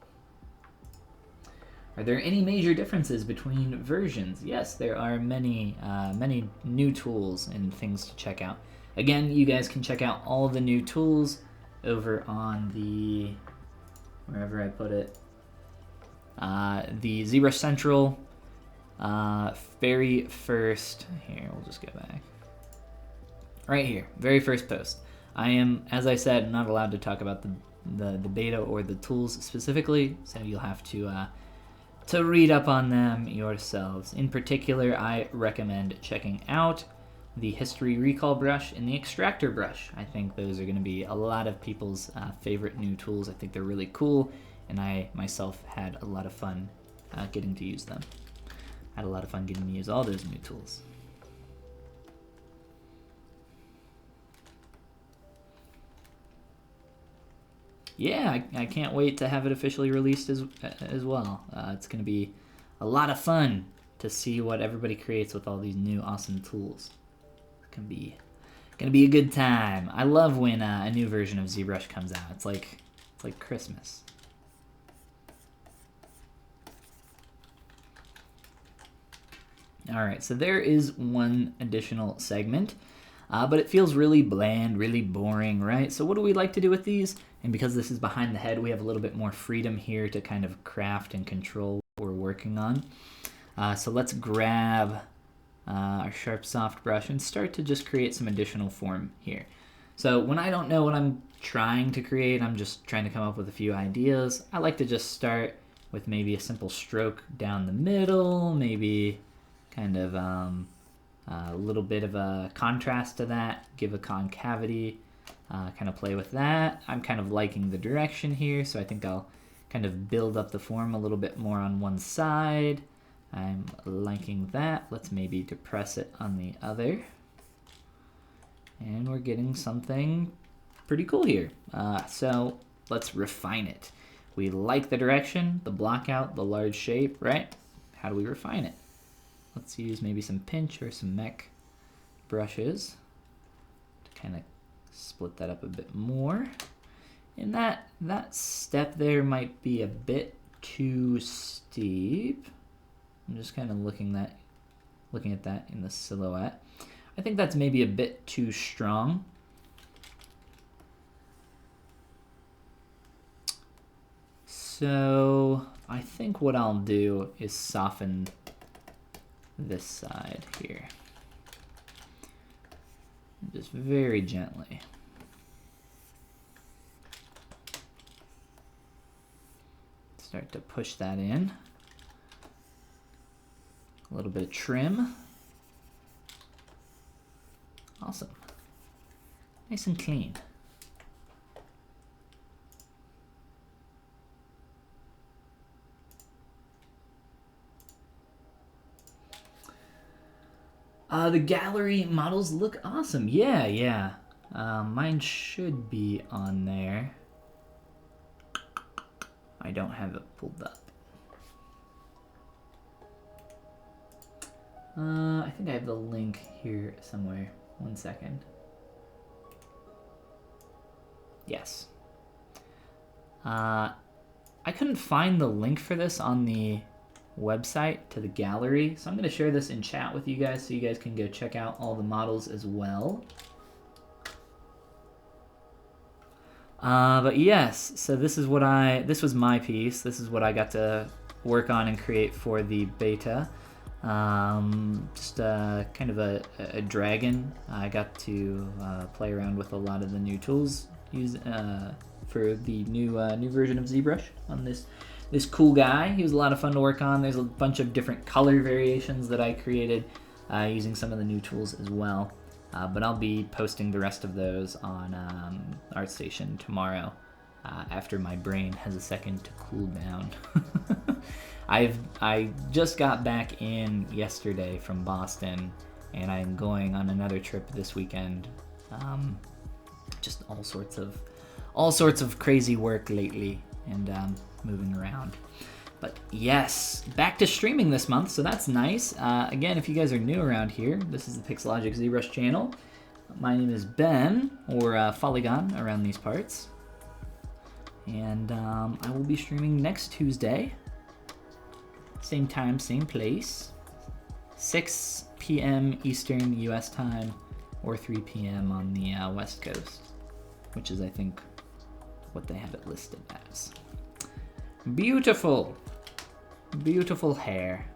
Are there any major differences between versions? Yes, there are many new tools and things to check out. Again, you guys can check out all the new tools over on the, wherever I put it, the ZBrush Central very first, here, we'll just go back. Right here, very first post. I am, as I said, not allowed to talk about the beta or the tools specifically, so you'll have to read up on them yourselves. In particular, I recommend checking out the History Recall brush and the Extractor brush. I think those are going to be a lot of people's favorite new tools. I think they're really cool, and I myself had a lot of fun getting to use them. I had a lot of fun getting to use all those new tools. Yeah, I can't wait to have it officially released as well. It's going to be a lot of fun to see what everybody creates with all these new awesome tools. It's going to be a good time. I love when a new version of ZBrush comes out. It's like Christmas. All right, so there is one additional segment. But it feels really bland, really boring, right? So what do we like to do with these? And because this is behind the head, we have a little bit more freedom here to kind of craft and control what we're working on. So let's grab our sharp soft brush and start to just create some additional form here. So when I don't know what I'm trying to create, I'm just trying to come up with a few ideas. I like to just start with maybe a simple stroke down the middle, maybe kind of a little bit of a contrast to that, give a concavity, kind of play with that. I'm kind of liking the direction here, so I think I'll kind of build up the form a little bit more on one side. I'm liking that. Let's maybe depress it on the other. And we're getting something pretty cool here. So let's refine it. We like the direction, the block out, the large shape, right? How do we refine it? Let's use maybe some pinch or some mech brushes to kind of split that up a bit more. And that step there might be a bit too steep. I'm just kind of looking at that in the silhouette. I think that's maybe a bit too strong. So I think what I'll do is soften this side here. Just very gently. Start to push that in. A little bit of trim. Awesome. Nice and clean. The gallery models look awesome. Yeah. Mine should be on there. I don't have it pulled up. I think I have the link here somewhere. 1 second. Yes. I couldn't find the link for this on the website to the gallery, so I'm going to share this in chat with you guys so you guys can go check out all the models as well. But yes, so this was my piece. This is what I got to work on and create for the beta. Just kind of a dragon. I got to play around with a lot of the new tools for the new version of ZBrush on this cool guy. He was a lot of fun to work on. There's a bunch of different color variations that I created using some of the new tools as well. But I'll be posting the rest of those on ArtStation tomorrow after my brain has a second to cool down. I just got back in yesterday from Boston, and I'm going on another trip this weekend. Just all sorts of crazy work lately, and moving around. But yes, back to streaming this month, so that's nice. Again, if you guys are new around here, this is the Pixelogic ZBrush channel. My name is Ben, or Follygon around these parts. And I will be streaming next Tuesday. Same time, same place. 6 p.m. Eastern US time, or 3 p.m. on the West Coast, which is, I think, what they have it listed as. Beautiful. Beautiful hair.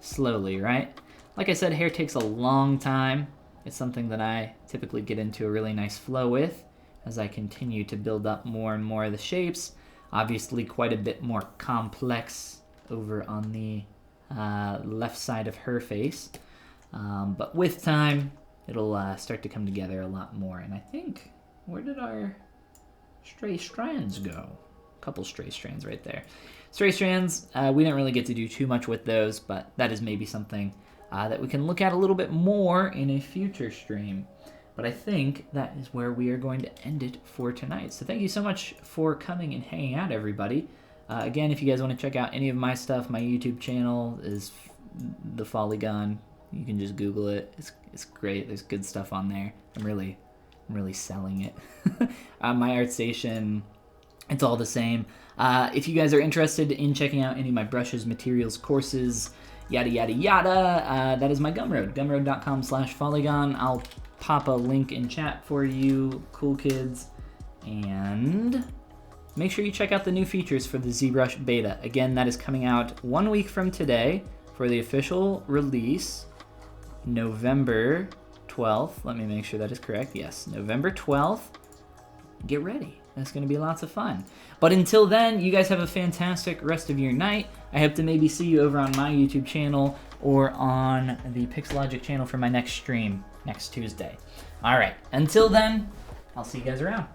Slowly, right? Like I said, hair takes a long time. It's something that I typically get into a really nice flow with as I continue to build up more and more of the shapes. Obviously quite a bit more complex over on the left side of her face. But with time, it'll start to come together a lot more. And I think, where did our stray strands go? A couple stray strands right there. Stray strands, we didn't really get to do too much with those, but that is maybe something that we can look at a little bit more in a future stream. But I think that is where we are going to end it for tonight. So thank you so much for coming and hanging out, everybody. Again, if you guys want to check out any of my stuff, my YouTube channel is the Follygon. You can just Google it. It's great. There's good stuff on there. I'm really selling it. My ArtStation, it's all the same. If you guys are interested in checking out any of my brushes, materials, courses, yada yada yada, that is my Gumroad, gumroad.com/Follygon. I'll pop a link in chat for you, cool kids. And make sure you check out the new features for the ZBrush beta. Again, that is coming out 1 week from today for the official release, November 12th. Let me make sure that is correct. Yes, November 12th. Get ready. That's going to be lots of fun. But until then, you guys have a fantastic rest of your night. I hope to maybe see you over on my YouTube channel or on the Pixelogic channel for my next stream next Tuesday. All right, until then, I'll see you guys around.